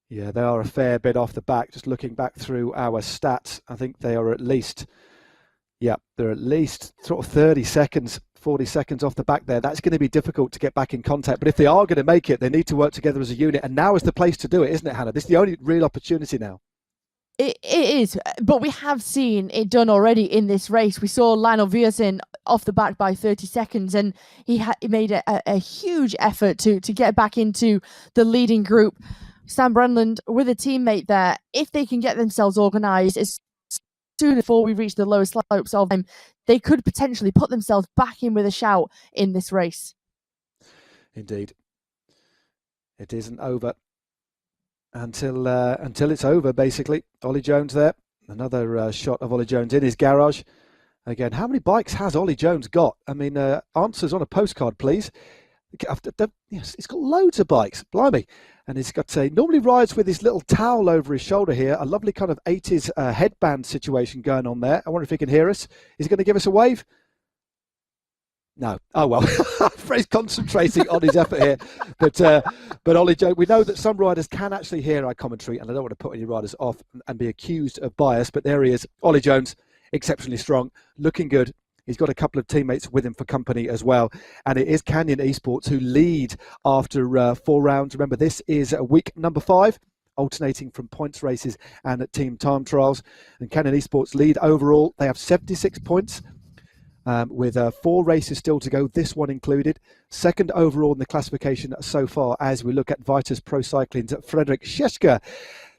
Yeah, they are a fair bit off the back. Just looking back through our stats, I think they are at least, they're at least sort of 30 seconds, 40 seconds off the back there. That's going to be difficult to get back in contact. But if they are going to make it, they need to work together as a unit. And now is the place to do it, isn't it, Hannah? This is the only real opportunity now. It is, but we have seen it done already in this race. We saw Lionel Viersen off the back by 30 seconds, and he made a huge effort to get back into the leading group. Sam Brandlin with a teammate there, if they can get themselves organised as soon before we reach the lower slopes of them, they could potentially put themselves back in with a shout in this race. Indeed. It isn't over until it's over, basically. Ollie Jones there. Another shot of Ollie Jones in his garage. Again, how many bikes has Ollie Jones got? I mean, answers on a postcard, please. Yes, he's got loads of bikes, blimey. And he's got normally rides with his little towel over his shoulder here. A lovely kind of 80s headband situation going on there. I wonder if he can hear us. Is he going to give us a wave? No. Oh, well, he's concentrating on his effort here. But Ollie Jones, we know that some riders can actually hear our commentary, and I don't want to put any riders off and be accused of bias, but there he is. Ollie Jones, exceptionally strong, looking good. He's got a couple of teammates with him for company as well. And it is Canyon Esports who lead after 4 rounds. Remember, this is week number 5, alternating from points races and team time trials. And Canyon Esports lead overall. They have 76 points with 4 races still to go, this one included. Second overall in the classification so far as we look at Vitus Pro Cycling's Frederick Scheschke.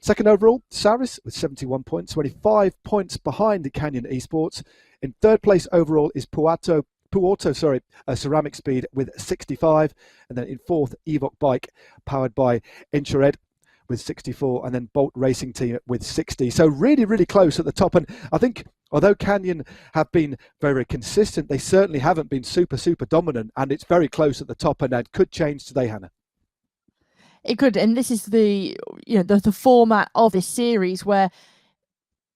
Second overall, Saris with 71 points, 25 points behind Canyon Esports. In third place overall is Puerto, Ceramic Speed with 65. And then in fourth, Evoc Bike, powered by Insured with 64. And then Bolt Racing Team with 60. So really, really close at the top. And I think although Canyon have been very consistent, they certainly haven't been super, super dominant. And it's very close at the top, and that could change today, Hannah. It could, and this is the the format of this series where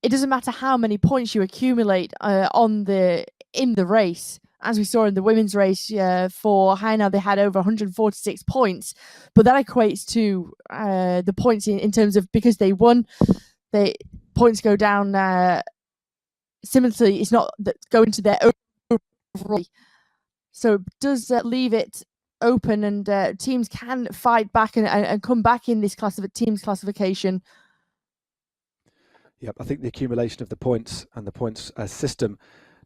it doesn't matter how many points you accumulate in the race. As we saw in the women's race for Hainaut, they had over 146 points, but that equates to the points in terms of, because they won, the points go down similarly. It's not that go into their overall. So it does leave it open, and teams can fight back and come back in this team's classification. Yep, I think the accumulation of the points and the points system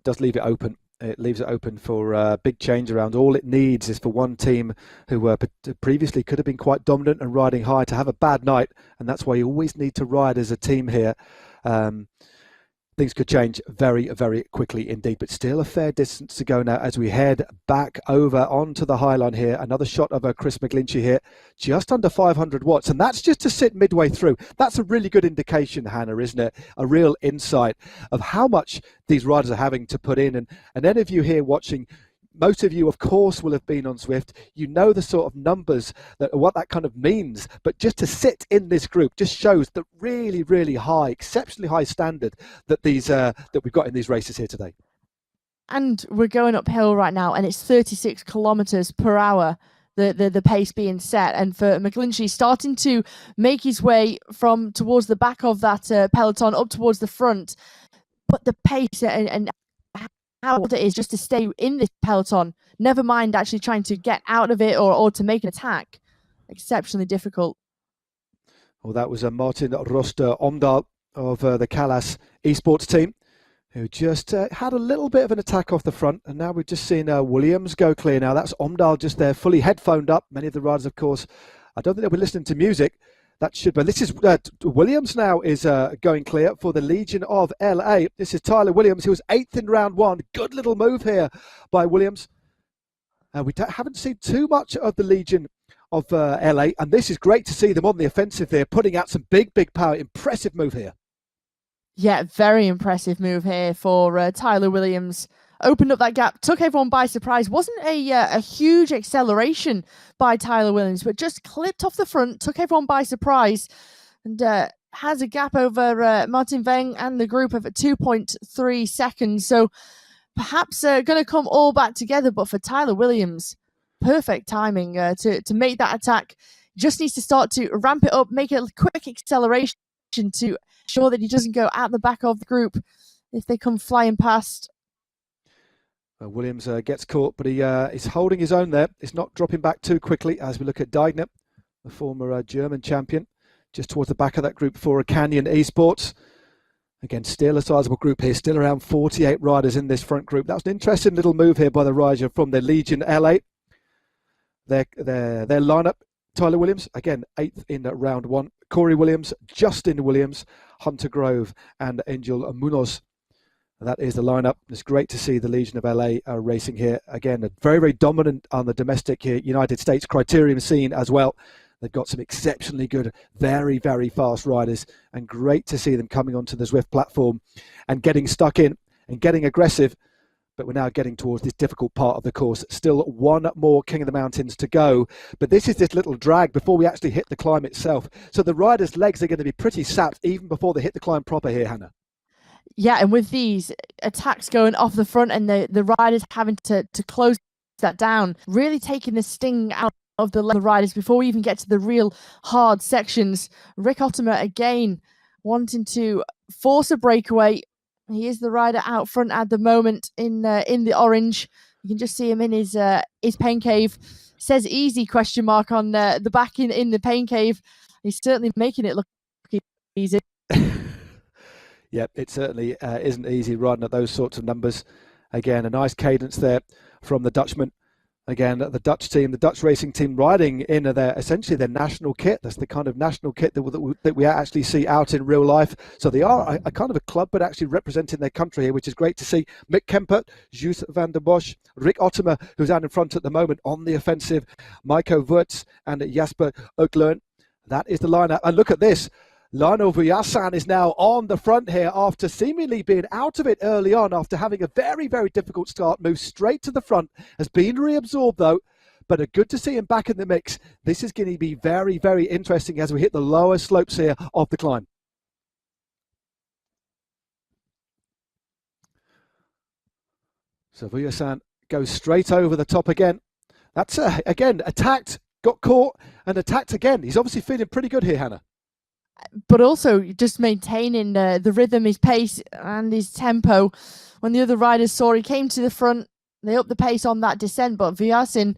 does leave it open. It leaves it open for a big change around. All it needs is for one team who previously could have been quite dominant and riding high to have a bad night, and that's why you always need to ride as a team here. Things could change very, very quickly indeed, but still a fair distance to go now as we head back over onto the high line here. Another shot of Chris McGlinchey here, just under 500 watts, and that's just to sit midway through. That's a really good indication, Hannah, isn't it? A real insight of how much these riders are having to put in. And any of you here watching, most of you, of course, will have been on Zwift. You know the sort of numbers, what that kind of means. But just to sit in this group just shows the really, really high, exceptionally high standard that we've got in these races here today. And we're going uphill right now, and it's 36 kilometers per hour. The pace being set, and for McGlinchey starting to make his way from towards the back of that peloton up towards the front, but the pace and how it is just to stay in this peloton, never mind actually trying to get out of it or to make an attack, exceptionally difficult. Well, that was Martin Roster Omdahl of the Callas esports team, who just had a little bit of an attack off the front, and now we've just seen Williams go clear. Now that's Omdahl just there, fully headphoned up. Many of the riders, of course, I don't think they'll be listening to music. That should be. This is Williams now is going clear for the Legion of LA. This is Tyler Williams, who was 8th in round one. Good little move here by Williams. We haven't seen too much of the Legion of LA, and this is great to see them on the offensive there, putting out some big power. Impressive move here. Yeah, very impressive move here for Tyler Williams. Opened up that gap, took everyone by surprise. Wasn't a huge acceleration by Tyler Williams, but just clipped off the front, took everyone by surprise, and has a gap over Martin Veng and the group of 2.3 seconds. So perhaps going to come all back together, but for Tyler Williams, perfect timing to make that attack. Just needs to start to ramp it up, make it a quick acceleration to ensure that he doesn't go out the back of the group if they come flying past. Williams gets caught, but he is holding his own there. It's not dropping back too quickly as we look at Deigner, the former German champion, just towards the back of that group for Canyon Esports. Again, still a sizable group here, still around 48 riders in this front group. That was an interesting little move here by the rider from the Legion LA. Their lineup, Tyler Williams, again, 8th in round one. Corey Williams, Justin Williams, Hunter Grove, and Angel Munoz. That is the lineup. It's great to see the Legion of LA racing here. Again, very, very dominant on the domestic United States criterium scene as well. They've got some exceptionally good, very, very fast riders, and great to see them coming onto the Zwift platform and getting stuck in and getting aggressive. But we're now getting towards this difficult part of the course. Still one more King of the Mountains to go. But this is this little drag before we actually hit the climb itself. So the riders' legs are going to be pretty sapped even before they hit the climb proper here, Hannah. Yeah, and with these attacks going off the front and the riders having to close that down, really taking the sting out of the riders before we even get to the real hard sections. Rick Ottimer again wanting to force a breakaway. He is the rider out front at the moment in the orange. You can just see him in his pain cave. Says easy ? On the back in the pain cave. He's certainly making it look easy. Yep, it certainly isn't easy riding at those sorts of numbers. Again, a nice cadence there from the Dutchman. Again, the Dutch team, the Dutch racing team, riding in essentially their national kit. That's the kind of national kit that we actually see out in real life. So they are a kind of a club, but actually representing their country here, which is great to see. Mick Kempert, Jus van der Bosch, Rick Ottimer, who's out in front at the moment on the offensive, Maiko Wurtz and Jasper Oekleun. That is the lineup. And look at this. Lionel Vujasan is now on the front here after seemingly being out of it early on after having a very, very difficult start. Moves straight to the front, has been reabsorbed though, but good to see him back in the mix. This is going to be very, very interesting as we hit the lower slopes here of the climb. So Vujasan goes straight over the top again. That's again attacked, got caught and attacked again. He's obviously feeling pretty good here, Hannah. But also just maintaining the rhythm, his pace and his tempo. When the other riders saw he came to the front, they upped the pace on that descent, but Vujasan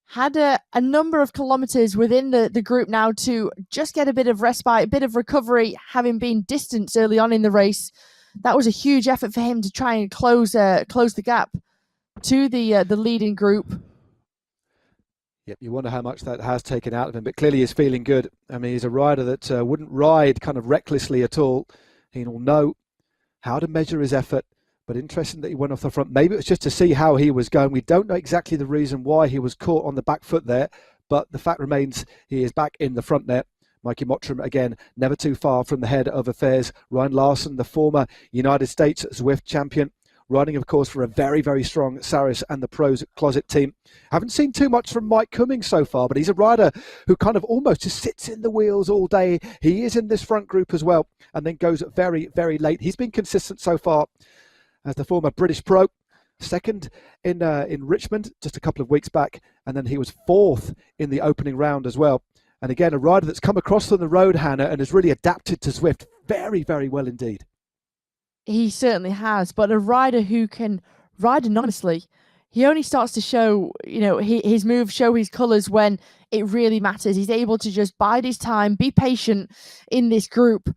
had a number of kilometres within the group now to just get a bit of respite, a bit of recovery, having been distanced early on in the race. That was a huge effort for him to try and close the gap to the leading group. Yep, you wonder how much that has taken out of him, but clearly he's feeling good. I mean, he's a rider that wouldn't ride kind of recklessly at all. He'll know how to measure his effort, but interesting that he went off the front. Maybe it was just to see how he was going. We don't know exactly the reason why he was caught on the back foot there, but the fact remains he is back in the front there. Mikey Mottram, again, never too far from the head of affairs. Ryan Larson, the former United States Zwift champion, riding, of course, for a very, very strong Saris and the Pros Closet team. Haven't seen too much from Mike Cummings so far, but he's a rider who kind of almost just sits in the wheels all day. He is in this front group as well, and then goes very, very late. He's been consistent so far as the former British Pro. Second in Richmond just a couple of weeks back, and then he was fourth in the opening round as well. And again, a rider that's come across on the road, Hannah, and has really adapted to Zwift very, very well indeed. He certainly has, but a rider who can ride anonymously. He only starts to show, his moves, show his colours when it really matters. He's able to just bide his time, be patient in this group.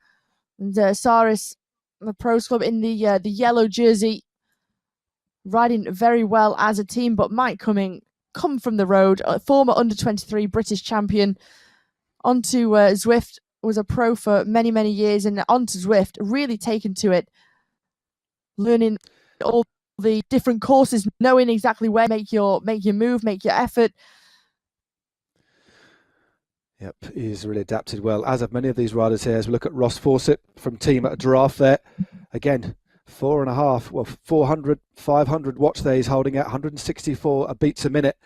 And Saris, the Pros Club in the yellow jersey, riding very well as a team, but Mike Cummings, come from the road, a former under-23 British champion, onto Zwift, was a pro for many, many years, and onto Zwift, really taken to it, learning all the different courses, knowing exactly where to make your move, make your effort. Yep, he's really adapted well, as have many of these riders here. As we look at Ross Fawcett from Team Giraffe there, again, 400, 500 watts there he's holding at, 164 beats a minute.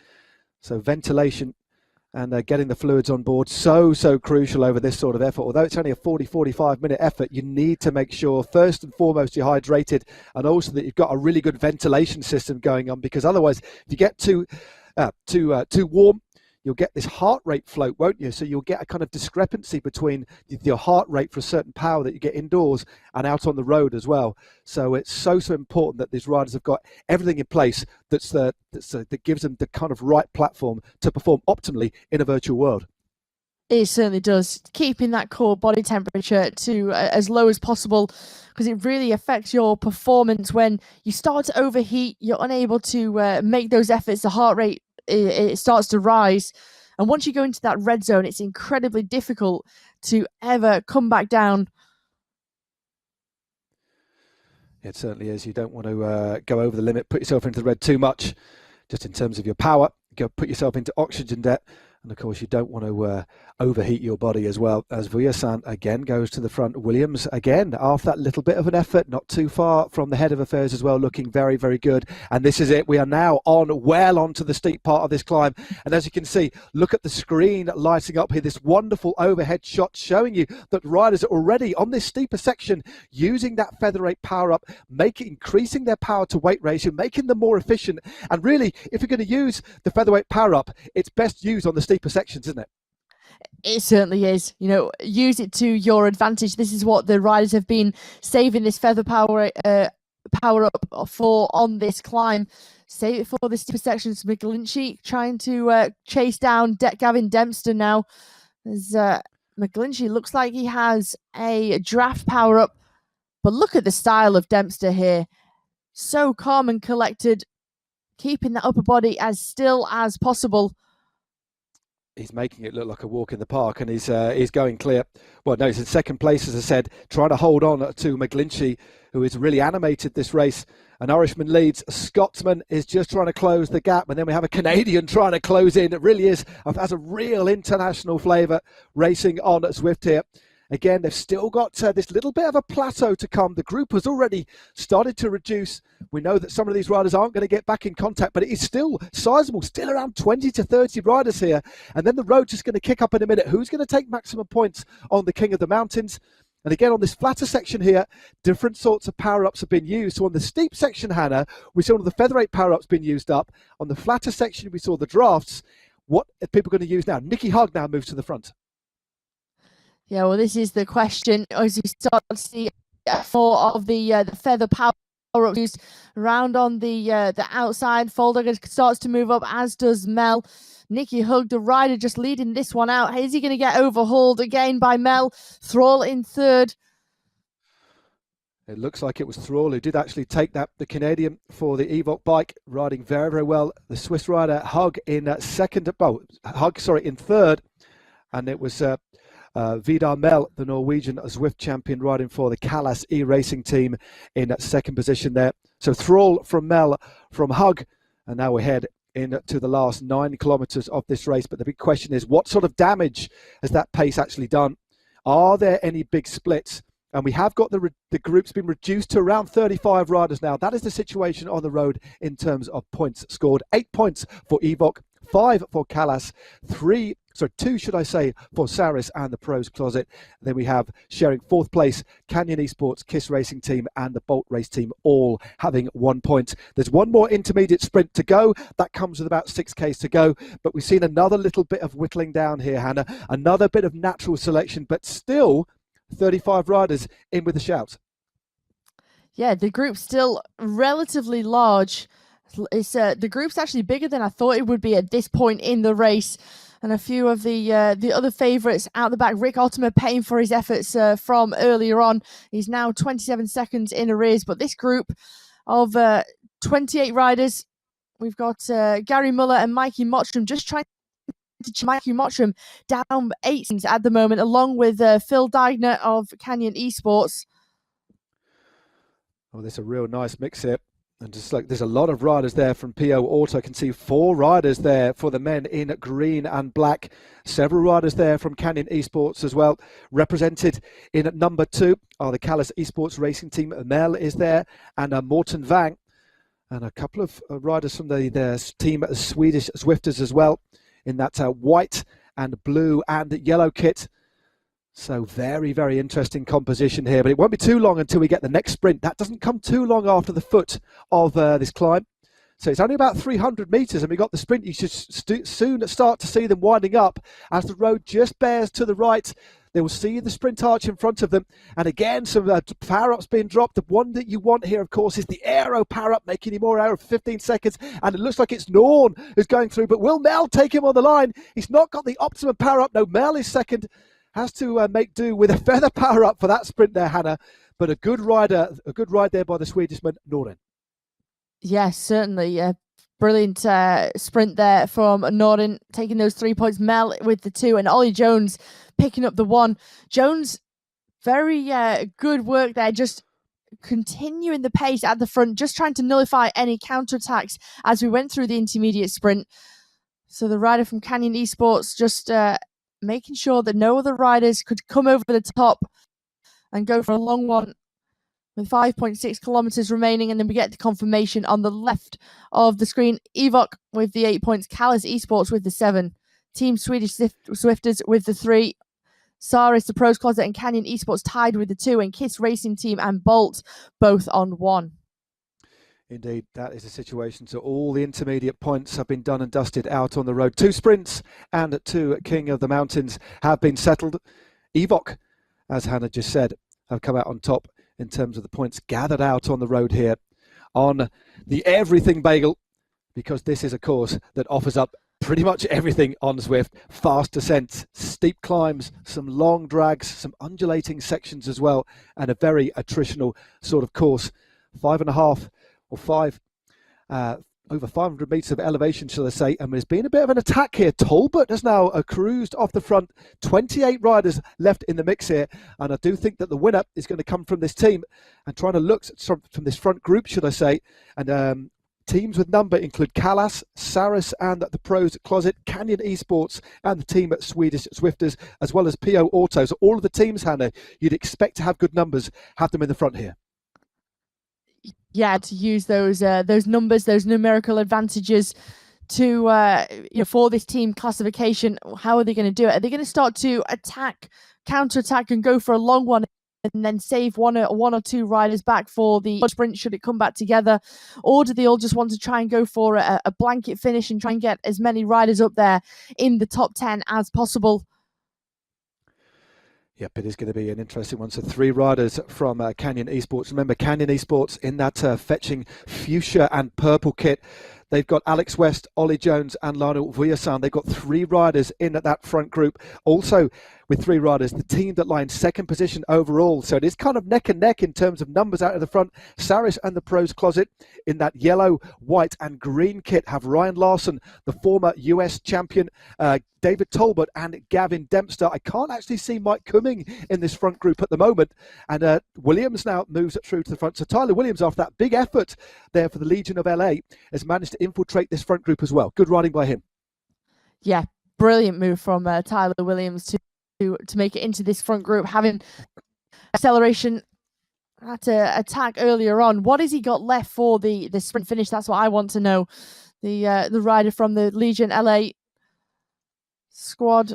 So ventilation and getting the fluids on board, so crucial over this sort of effort. Although it's only a 45 minute effort, you need to make sure first and foremost you're hydrated, and also that you've got a really good ventilation system going on, because otherwise if you get too warm, you'll get this heart rate float, won't you? So you'll get a kind of discrepancy between your heart rate for a certain power that you get indoors and out on the road as well. So it's so important that these riders have got everything in place that gives them the kind of right platform to perform optimally in a virtual world. It certainly does. Keeping that core body temperature to as low as possible, because it really affects your performance. When you start to overheat, you're unable to make those efforts. The heart rate, it starts to rise, and once you go into that red zone, it's incredibly difficult to ever come back down. It certainly is. You don't want to go over the limit, put yourself into the red too much, just in terms of your power. Go put yourself into oxygen debt, and of course you don't want to overheat your body as well. As Vujasan again goes to the front. Williams again, after that little bit of an effort, not too far from the head of affairs as well, looking very, very good. And this is it. We are now well onto the steep part of this climb. And as you can see, look at the screen lighting up here, this wonderful overhead shot showing you that riders are already on this steeper section using that featherweight power up, increasing their power to weight ratio, making them more efficient. And really, if you're going to use the featherweight power up, it's best used on the steeper sections, isn't it? It certainly is. Use it to your advantage. This is what the riders have been saving this feather power up for on this climb. Save it for the steeper sections. McGlinchey trying to chase down Gavin Dempster now. As McGlinchey looks like he has a draft power up, but look at the style of Dempster here. So calm and collected, keeping that upper body as still as possible. He's making it look like a walk in the park, and he's going clear. Well, no, he's in second place, as I said, trying to hold on to McGlinchey, who has really animated this race. An Irishman leads, a Scotsman is just trying to close the gap, and then we have a Canadian trying to close in. It really has a real international flavour racing on Zwift here. Again, they've still got this little bit of a plateau to come. The group has already started to reduce. We know that some of these riders aren't going to get back in contact, but it is still sizable, still around 20 to 30 riders here. And then the road just going to kick up in a minute. Who's going to take maximum points on the King of the Mountains? And again, on this flatter section here, different sorts of power-ups have been used. So on the steep section, Hannah, we saw all the featherweight power-ups being used up. On the flatter section, we saw the drafts. What are people going to use now? Nikki Hug now moves to the front. Yeah, well, this is the question. As we start to see more of the feather power-ups used around on the outside, Folder starts to move up, as does Mel. Nikki Hug, the rider, just leading this one out. Is he going to get overhauled again by Mel? Thrall in third. It looks like it was Thrall who did actually take that, the Canadian, for the Evoque bike, riding very, very well. The Swiss rider Hug in in third, and it was Vidar Mel, the Norwegian Zwift champion, riding for the Callas e-racing team in second position there. So Thrall from Mel, from Hug, and now we're head into the last 9 kilometres of this race. But the big question is, what sort of damage has that pace actually done? Are there any big splits? And we have got the group's been reduced to around 35 riders now. That is the situation on the road in terms of points scored. 8 points for Evoque, 5 for Callas, 2 should I say, for Saris and the Pros Closet. And then we have sharing 4th place, Canyon Esports, Kiss Racing Team and the Bolt Race Team, all having 1 point. There's one more intermediate sprint to go. That comes with about 6Ks to go. But we've seen another little bit of whittling down here, Hannah. Another bit of natural selection, but still 35 riders in with a shout. Yeah, the group's still relatively large. The group's actually bigger than I thought it would be at this point in the race. And a few of the other favourites out the back. Rick Ottomer paying for his efforts from earlier on. He's now 27 seconds in arrears. But this group of 28 riders, we've got Gary Muller and Mikey Mottram just trying to Mikey Mottram down 8 at the moment, along with Phil Deigner of Canyon Esports. Oh, there's a real nice mix here. And just like there's a lot of riders there from PO Auto. I can see 4 riders there for the men in green and black. Several riders there from Canyon Esports as well. Represented in at number 2 are the Callas Esports Racing Team. Mel is there, and Morten Vang. And a couple of riders from their team, Swedish Zwifters as well, in that white and blue and yellow kit. So very, very interesting composition here, but it won't be too long until we get the next sprint. That doesn't come too long after the foot of this climb. So it's only about 300 metres and we got the sprint. You should soon start to see them winding up as the road just bears to the right. They will see the sprint arch in front of them. And again, some power-ups being dropped. The one that you want here, of course, is the aero power-up, making you more aero for 15 seconds. And it looks like it's Norn who's going through, but will Mel take him on the line? He's not got the optimum power-up. No, Mel is second. Has to make do with a feather power-up for that sprint there, Hannah. But a good ride there by the Swedishman, Norden. Yes, certainly. Brilliant sprint there from Norton, taking those 3 points. Mel with the 2, and Ollie Jones picking up the 1. Jones, very good work there, just continuing the pace at the front, just trying to nullify any counterattacks as we went through the intermediate sprint. So the rider from Canyon Esports just making sure that no other riders could come over the top and go for a long one with 5.6 kilometers remaining. And then we get the confirmation on the left of the screen. Evoque with the 8 points, Callas Esports with the 7, Team Swedish Zwifters with the 3, Saris, the Pros Closet and Canyon Esports tied with the 2, and Kiss Racing Team and Bolt both on 1. Indeed, that is the situation. So all the intermediate points have been done and dusted out on the road. 2 sprints and 2 King of the Mountains have been settled. Evoque, as Hannah just said, have come out on top in terms of the points gathered out on the road here on the Everything Bagel, because this is a course that offers up pretty much everything on Zwift. Fast descents, steep climbs, some long drags, some undulating sections as well, and a very attritional sort of course. 5.5 or 5 over 500 metres of elevation, shall I say, and there's been a bit of an attack here. Talbot has now cruised off the front. 28 riders left in the mix here, and I do think that the winner is going to come from this team, and trying to look from this front group, should I say, and Teams with number include Callas, Saris and the Pros Closet, Canyon Esports and the team at Swedish Zwifters, as well as PO Auto. So all of the teams, Hannah, you'd expect to have good numbers, have them in the front here. Yeah, to use those numbers, those numerical advantages to for this team classification. How are they going to do it? Are they going to start to counter-attack and go for a long one and then save one or two riders back for the sprint should it come back together? Or do they all just want to try and go for a blanket finish and try and get as many riders up there in the top 10 as possible? Yep, it is going to be an interesting one. So 3 riders from Canyon Esports. Remember, Canyon Esports in that fetching fuchsia and purple kit. They've got Alex West, Ollie Jones and Lionel Vujasan. They've got 3 riders in at that front group. Also with 3 riders, the team that lie in second position overall. So it is kind of neck and neck in terms of numbers out of the front. Saris and the Pros Closet in that yellow, white and green kit have Ryan Larson, the former US champion, David Tolbert and Gavin Dempster. I can't actually see Mike Cumming in this front group at the moment. And Williams now moves through to the front. So Tyler Williams, after that big effort there for the Legion of LA, has managed to infiltrate this front group as well. Good riding by him. Yeah, brilliant move from Tyler Williams to make it into this front group, having acceleration at attack earlier on. What has he got left for the sprint finish? That's what I want to know. The rider from the Legion LA squad.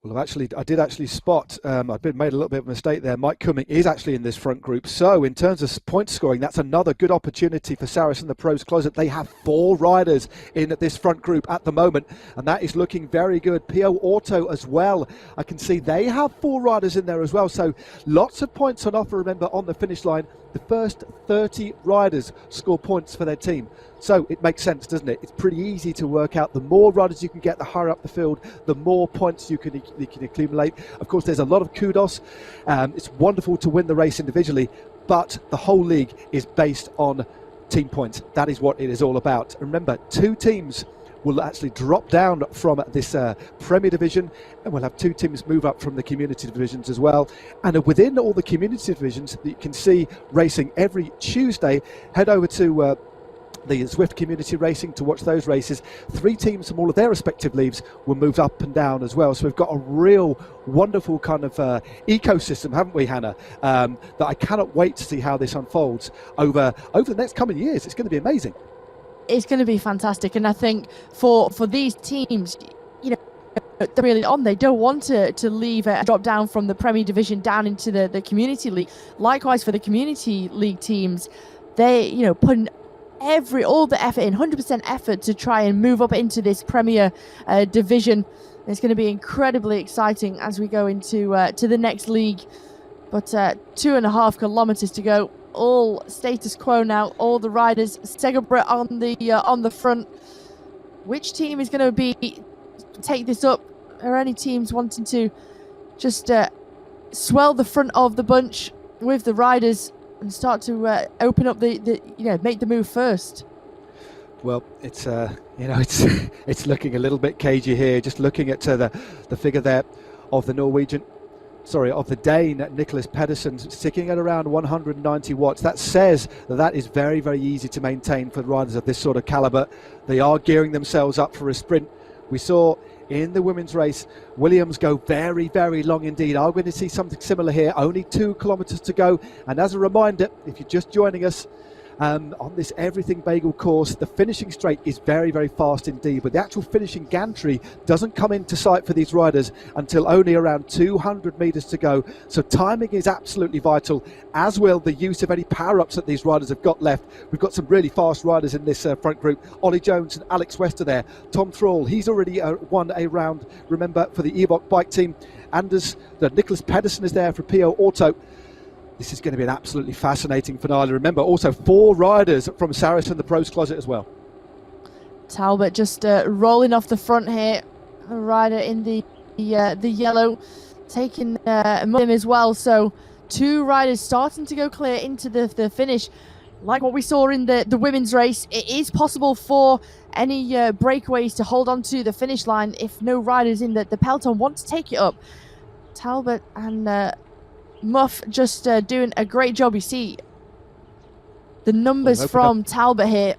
Well, I did actually spot, I've made a little bit of a mistake there. Mike Cumming is actually in this front group. So in terms of point scoring, that's another good opportunity for Saris and the Pros Closet. They have 4 riders in this front group at the moment, and that is looking very good. PO Auto as well. I can see they have 4 riders in there as well. So lots of points on offer, remember, on the finish line. The first 30 riders score points for their team. So it makes sense, doesn't it? It's pretty easy to work out. The more riders you can get, the higher up the field, the more points you can accumulate. Of course, there's a lot of kudos. It's wonderful to win the race individually, but the whole league is based on team points. That is what it is all about. Remember, 2 teams will actually drop down from this Premier Division, and we'll have 2 teams move up from the community divisions as well. And within all the community divisions that you can see racing every Tuesday, head over to the Zwift Community Racing to watch those races. 3 teams from all of their respective leagues will move up and down as well. So we've got a real wonderful kind of ecosystem, haven't we, Hannah? That I cannot wait to see how this unfolds over the next coming years. It's going to be amazing. It's going to be fantastic, and I think for these teams, you know, they're really on. They don't want to leave a drop down from the Premier Division down into the Community League. Likewise for the Community League teams, they put all the effort in, 100% effort to try and move up into this Premier Division. It's going to be incredibly exciting as we go into to the next league. But 2.5 kilometers to go. All status quo now. All the riders. Segabrit on the front. Which team is going to take this up? Are any teams wanting to just swell the front of the bunch with the riders and start to open up make the move first? Well, it's it's looking a little bit cagey here. Just looking at the figure there of the Dane Nicholas Pedersen sticking at around 190 watts. That says that is very, very easy to maintain for riders of this sort of caliber. They are gearing themselves up for a sprint. We saw in the women's race Williams go very, very long indeed. I'm going to see something similar here. Only 2 kilometers to go. And as a reminder, if you're just joining us, on this Everything Bagel course, the finishing straight is very, very fast indeed, but the actual finishing gantry doesn't come into sight for these riders until only around 200 meters to go. So timing is absolutely vital, as will the use of any power-ups that these riders have got left. We've got some really fast riders in this front group. Ollie Jones and Alex West are there. Tom Thrall, he's already won a round, remember, for the Evoc bike team. Nicholas Pedersen is there for PO Auto. This is going to be an absolutely fascinating finale. Remember, also 4 riders from Saris and the Pros Closet as well. Talbot just rolling off the front here. A rider in the yellow, taking him as well. So 2 riders starting to go clear into the finish. Like what we saw in the women's race, it is possible for any breakaways to hold on to the finish line if no riders in the peloton want to take it up. Talbot and Muff just doing a great job. You see the numbers from Talbot here.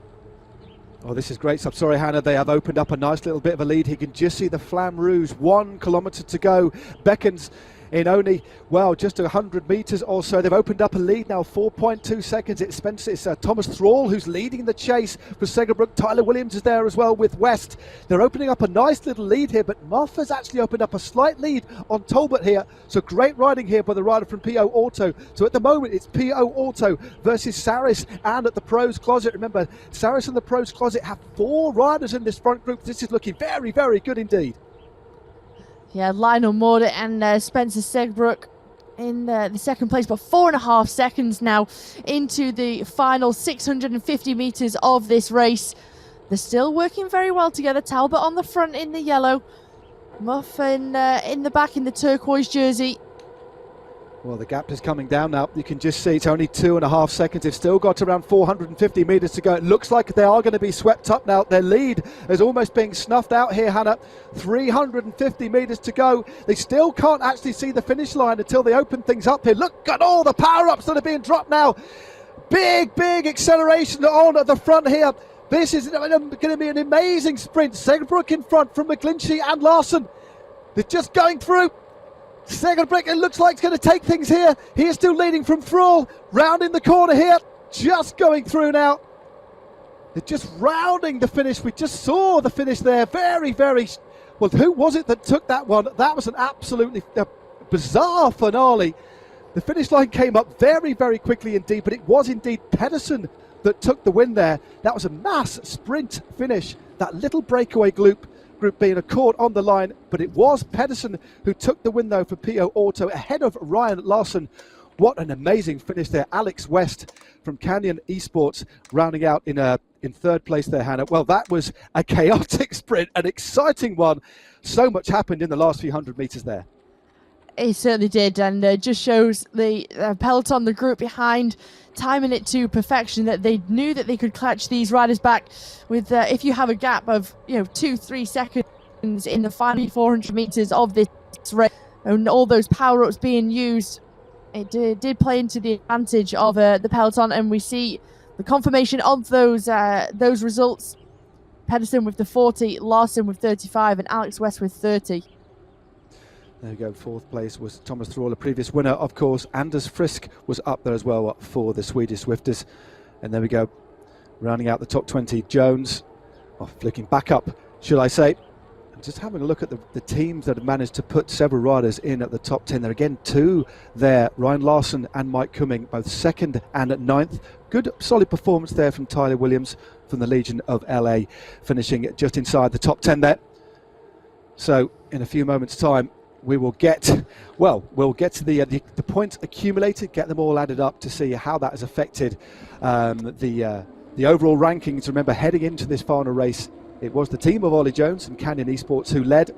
Oh, this is great stuff. Sorry, Hannah, they have opened up a nice little bit of a lead. He can just see the Flamme Rouge, 1 kilometre to go. Beckons in only, well, just 100 metres or so. They've opened up a lead now, 4.2 seconds. It's Thomas Thrall who's leading the chase for Segerbrook. Tyler Williams is there as well with West. They're opening up a nice little lead here, but Muff has actually opened up a slight lead on Talbot here. So great riding here by the rider from PO Auto. So at the moment, it's PO Auto versus Saris and at the Pros Closet. Remember, Saris and the Pros Closet have 4 riders in this front group. This is looking very, very good indeed. Yeah, Lionel Mordaunt and Spencer Segbrook in the second place, but 4.5 seconds now into the final 650 metres of this race. They're still working very well together. Talbot on the front in the yellow, Muff in the back in the turquoise jersey. Well, the gap is coming down now. You can just see it's only 2.5 seconds. They've still got around 450 metres to go. It looks like they are going to be swept up now. Their lead is almost being snuffed out here, Hannah. 350 metres to go. They still can't actually see the finish line until they open things up here. Look at all the power-ups that are being dropped now. Big acceleration on at the front here. This is going to be an amazing sprint. Segerbrook in front from McGlinchey and Larson. They're just going through. Segerbrook, it looks like it's going to take things here. He is still leading from Thrall, rounding the corner here, just going through now. They're just rounding the finish. We just saw the finish there. Very, well, who was it that took that one? That was an absolutely bizarre finale. The finish line came up very, very quickly indeed, but it was indeed Pedersen that took the win there. That was a mass sprint finish. That little breakaway group being a court on the line, but it was Pedersen who took the win though for PO Auto ahead of Ryan Larson. What an amazing finish there. Alex West from Canyon Esports rounding out in third place there, Hannah. Well, that was a chaotic sprint, an exciting one. So much happened in the last few hundred metres there. It certainly did, and just shows the peloton, the group behind, timing it to perfection, that they knew that they could catch these riders back with if you have a gap of 2-3 seconds in the final 400 meters of this race, and all those power-ups being used, it did play into the advantage of the peloton, and we see the confirmation of those results. Pedersen with the 40, Larson with 35, and Alex West with 30. There we go, fourth place was Thomas Thrall, a previous winner, of course. Anders Frisk was up there as well for the Swedish Swifters. And there we go, rounding out the top 20, Jones, flicking back up, should I say. And just having a look at the teams that have managed to put several riders in at the top 10. There again, 2 there, Ryan Larson and Mike Cumming, both 2nd and 9th. Good, solid performance there from Tyler Williams from the Legion of LA, finishing just inside the top 10 there. So in a few moments' time, we'll get to the points accumulated, get them all added up to see how that has affected the overall rankings. Remember, heading into this final race, it was the team of Ollie Jones and Canyon Esports who led,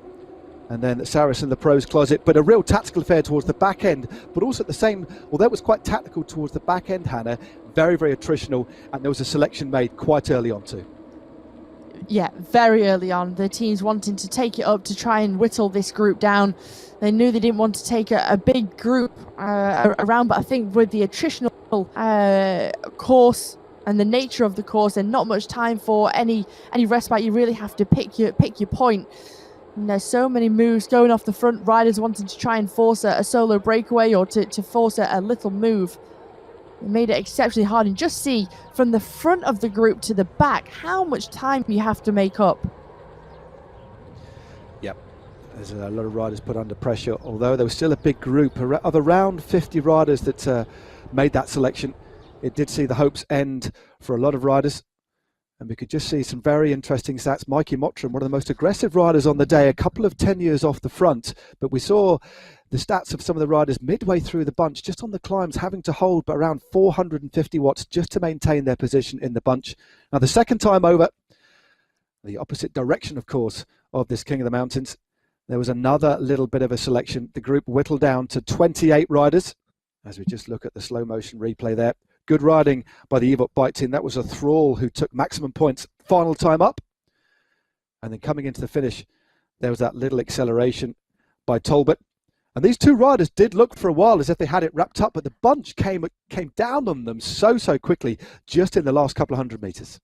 and then Saris and the Pros Closet, but a real tactical affair towards the back end, but also at the same, although it was quite tactical towards the back end, Hannah, very, very attritional, and there was a selection made quite early on too. Yeah, very early on, the teams wanting to take it up to try and whittle this group down. They knew they didn't want to take a big group around, but I think with the attritional course and the nature of the course, and not much time for any respite, you really have to pick your point. And there's so many moves going off the front, riders wanting to try and force a solo breakaway or to force a little move. It made it exceptionally hard, and just see from the front of the group to the back how much time you have to make up. Yep, there's a lot of riders put under pressure, although there was still a big group of around 50 riders that made that selection. It did see the hopes end for a lot of riders, and we could just see some very interesting stats. Mikey Mottram, one of the most aggressive riders on the day, a couple of 10 years off the front, but we saw the stats of some of the riders midway through the bunch, just on the climbs, having to hold but around 450 watts just to maintain their position in the bunch. Now, the second time over, the opposite direction, of course, of this King of the Mountains, there was another little bit of a selection. The group whittled down to 28 riders, as we just look at the slow motion replay there. Good riding by the Evok bike team. That was a Thrall who took maximum points final time up. And then coming into the finish, there was that little acceleration by Talbot. And these two riders did look for a while as if they had it wrapped up, but the bunch came down on them so quickly just in the last couple of 100 meters.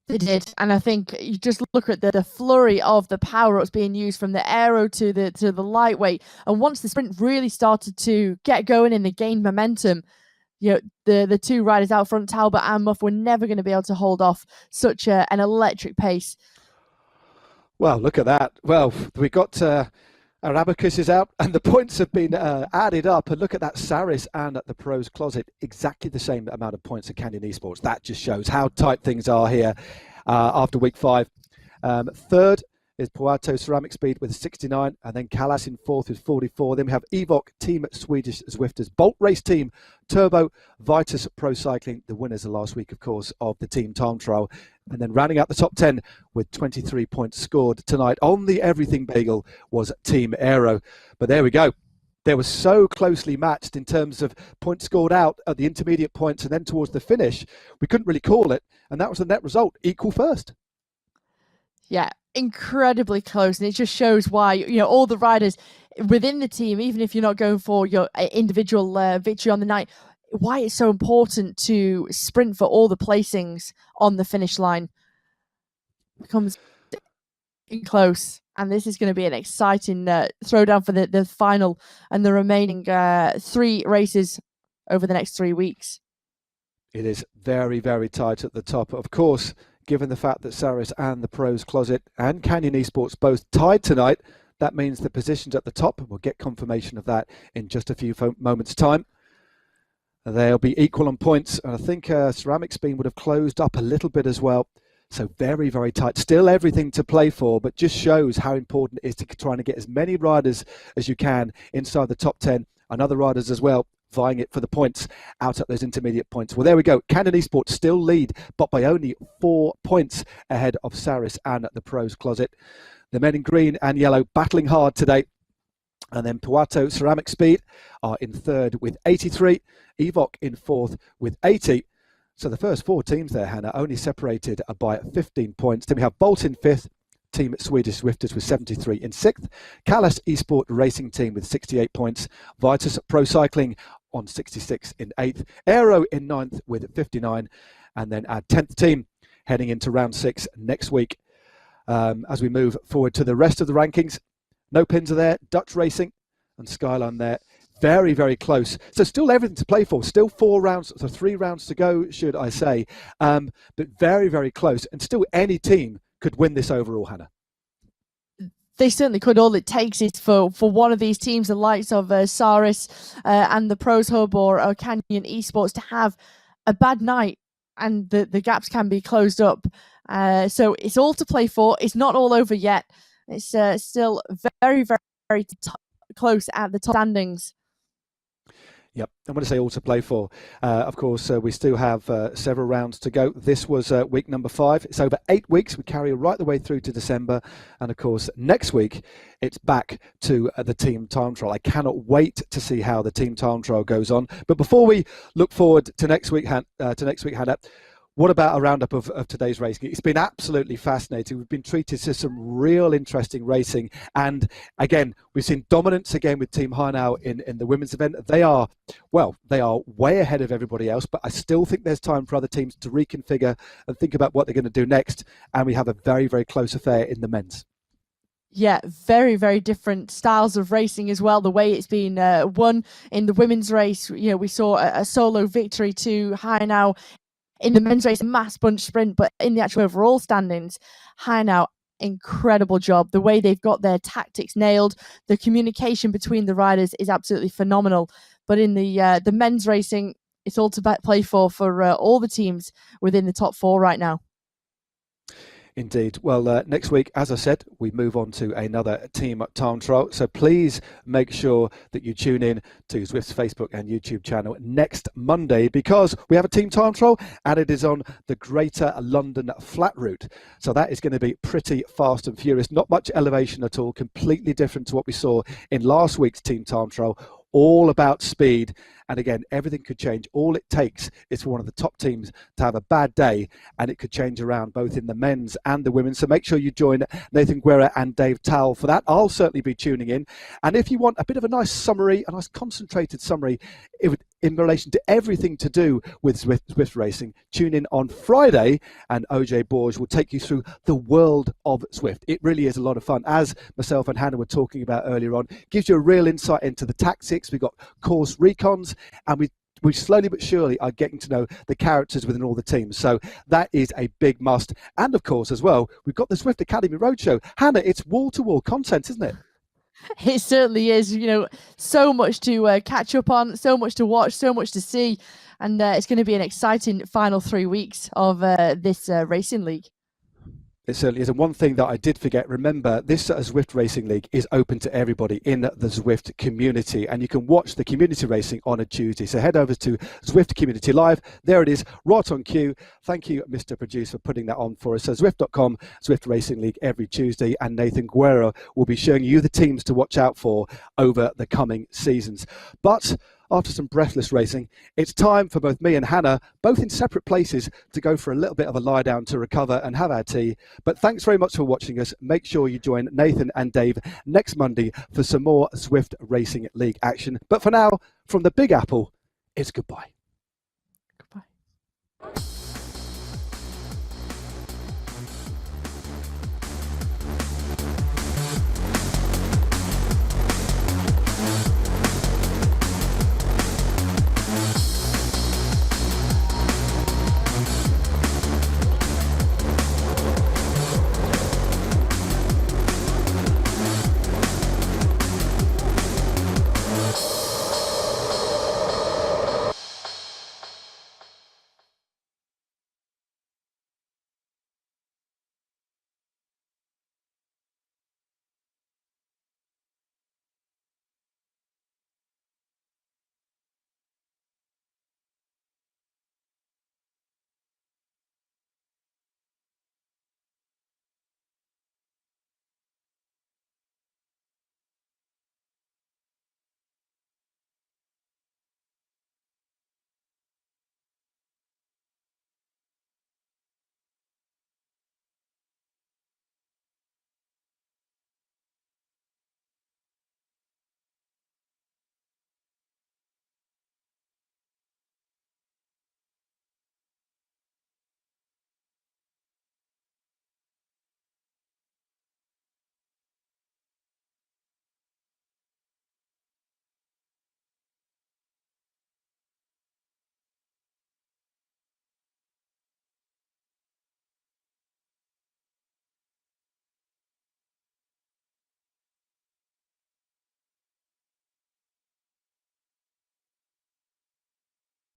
They did, and I think you just look at the flurry of the power-ups being used from the aero to the lightweight, and once the sprint really started to get going and they gained momentum, the two riders out front, Talbot and Muff, were never going to be able to hold off such an electric pace. Well, look at that. Well, we got our abacuses out and the points have been added up, and look at that, Saris and at the pros closet, exactly the same amount of points at Canyon Esports. That just shows how tight things are here after week 5. Third is Puerto Ceramic Speed with 69, and then Callas in fourth with 44. Then we have Evok, Team Swedish Zwifters, Bolt Race Team, Turbo, Vitus Pro Cycling, the winners of last week, of course, of the team time trial. And then rounding out the top 10 with 23 points scored tonight on the Everything Bagel was Team Aero. But there we go. They were so closely matched in terms of points scored out at the intermediate points and then towards the finish. We couldn't really call it. And that was the net result, equal first. Yeah, incredibly close. And it just shows why, all the riders within the team, even if you're not going for your individual victory on the night, why it's so important to sprint for all the placings on the finish line. Becomes close, and this is going to be an exciting throwdown for the final and the remaining 3 races over the next 3 weeks. It is very, very tight at the top. Of course, given the fact that Saris and the pros closet and Canyon Esports both tied tonight, that means the positions at the top, and we'll get confirmation of that in just a few moments' time. They'll be equal on points, and I think Ceramic Speed would have closed up a little bit as well. So very, very tight. Still everything to play for, but just shows how important it is to trying to get as many riders as you can inside the top 10, and other riders as well vying it for the points out at those intermediate points. Well, there we go. Canyon Esports still lead, but by only 4 points ahead of Saris and the pros closet. The men in green and yellow battling hard today. And then Puerto Ceramic Speed are in third with 83. Evok in fourth with 80. So the first 4 teams there, Hannah, only separated by 15 points. Then we have Bolt in fifth, Team Swedish Swifters with 73 in sixth. Callas Esport Racing Team with 68 points. Vitus Pro Cycling on 66 in eighth. Aero in ninth with 59. And then our 10th team heading into round 6 next week. As we move forward to the rest of the rankings, no pins are there. Dutch Racing and Skyline there. Very, very close. So still everything to play for. Still 4 rounds, so 3 rounds to go, should I say. But very, very close. And still any team could win this overall, Hannah. They certainly could. All it takes is for one of these teams, the likes of Saris and the Pros Hub or Canyon Esports, to have a bad night, and the gaps can be closed up. So it's all to play for. It's not all over yet. It's still very, very, very close at the top standings. Yep, I'm going to say all to play for. Of course, we still have several rounds to go. This was week number 5. It's over 8 weeks. We carry right the way through to December. And of course, next week, it's back to the team time trial. I cannot wait to see how the team time trial goes on. But before we look forward to next week, Hannah, what about a roundup of today's racing? It's been absolutely fascinating. We've been treated to some real interesting racing. And again, we've seen dominance again with Team Heinau in the women's event. They are way ahead of everybody else, but I still think there's time for other teams to reconfigure and think about what they're going to do next. And we have a very, very close affair in the men's. Yeah, very, very different styles of racing as well. The way it's been won in the women's race, we saw a solo victory to Heinau. In the men's race, a mass bunch sprint, but in the actual overall standings, Heinau, incredible job. The way they've got their tactics nailed, the communication between the riders is absolutely phenomenal. But in the men's racing, it's all to play for all the teams within the top 4 right now. Indeed. Well, next week, as I said, we move on to another team time trial. So please make sure that you tune in to Zwift's Facebook and YouTube channel next Monday, because we have a team time trial and it is on the Greater London flat route. So that is going to be pretty fast and furious. Not much elevation at all. Completely different to what we saw in last week's team time trial. all about speed. And again, everything could change. All it takes is for one of the top teams to have a bad day, and it could change around both in the men's and the women. So make sure you join Nathan Guerra and Dave Towell for that. I'll certainly be tuning in. And if you want a bit of a nice summary, a nice concentrated summary in relation to everything to do with Zwift racing, tune in on Friday, and OJ Borges will take you through the world of Zwift. It really is a lot of fun. As myself and Hannah were talking about earlier on, gives you a real insight into the tactics. We've got course recons, and we slowly but surely are getting to know the characters within all the teams. So that is a big must. And of course, as well, we've got the Zwift Academy Roadshow. Hannah, it's wall-to-wall content, isn't it? It certainly is. So much to catch up on, so much to watch, so much to see. And it's going to be an exciting final 3 weeks of this racing league. It certainly is. And one thing that I did forget, remember, this Zwift Racing League is open to everybody in the Zwift community, and you can watch the community racing on a Tuesday. So head over to Zwift Community Live. There it is, right on cue. Thank you, Mr. Producer, for putting that on for us. So Zwift.com, Zwift Racing League every Tuesday, and Nathan Guerra will be showing you the teams to watch out for over the coming seasons. But after some breathless racing, it's time for both me and Hannah, both in separate places, to go for a little bit of a lie down to recover and have our tea. But thanks very much for watching us. Make sure you join Nathan and Dave next Monday for some more Zwift Racing League action. But for now, from the Big Apple, it's goodbye.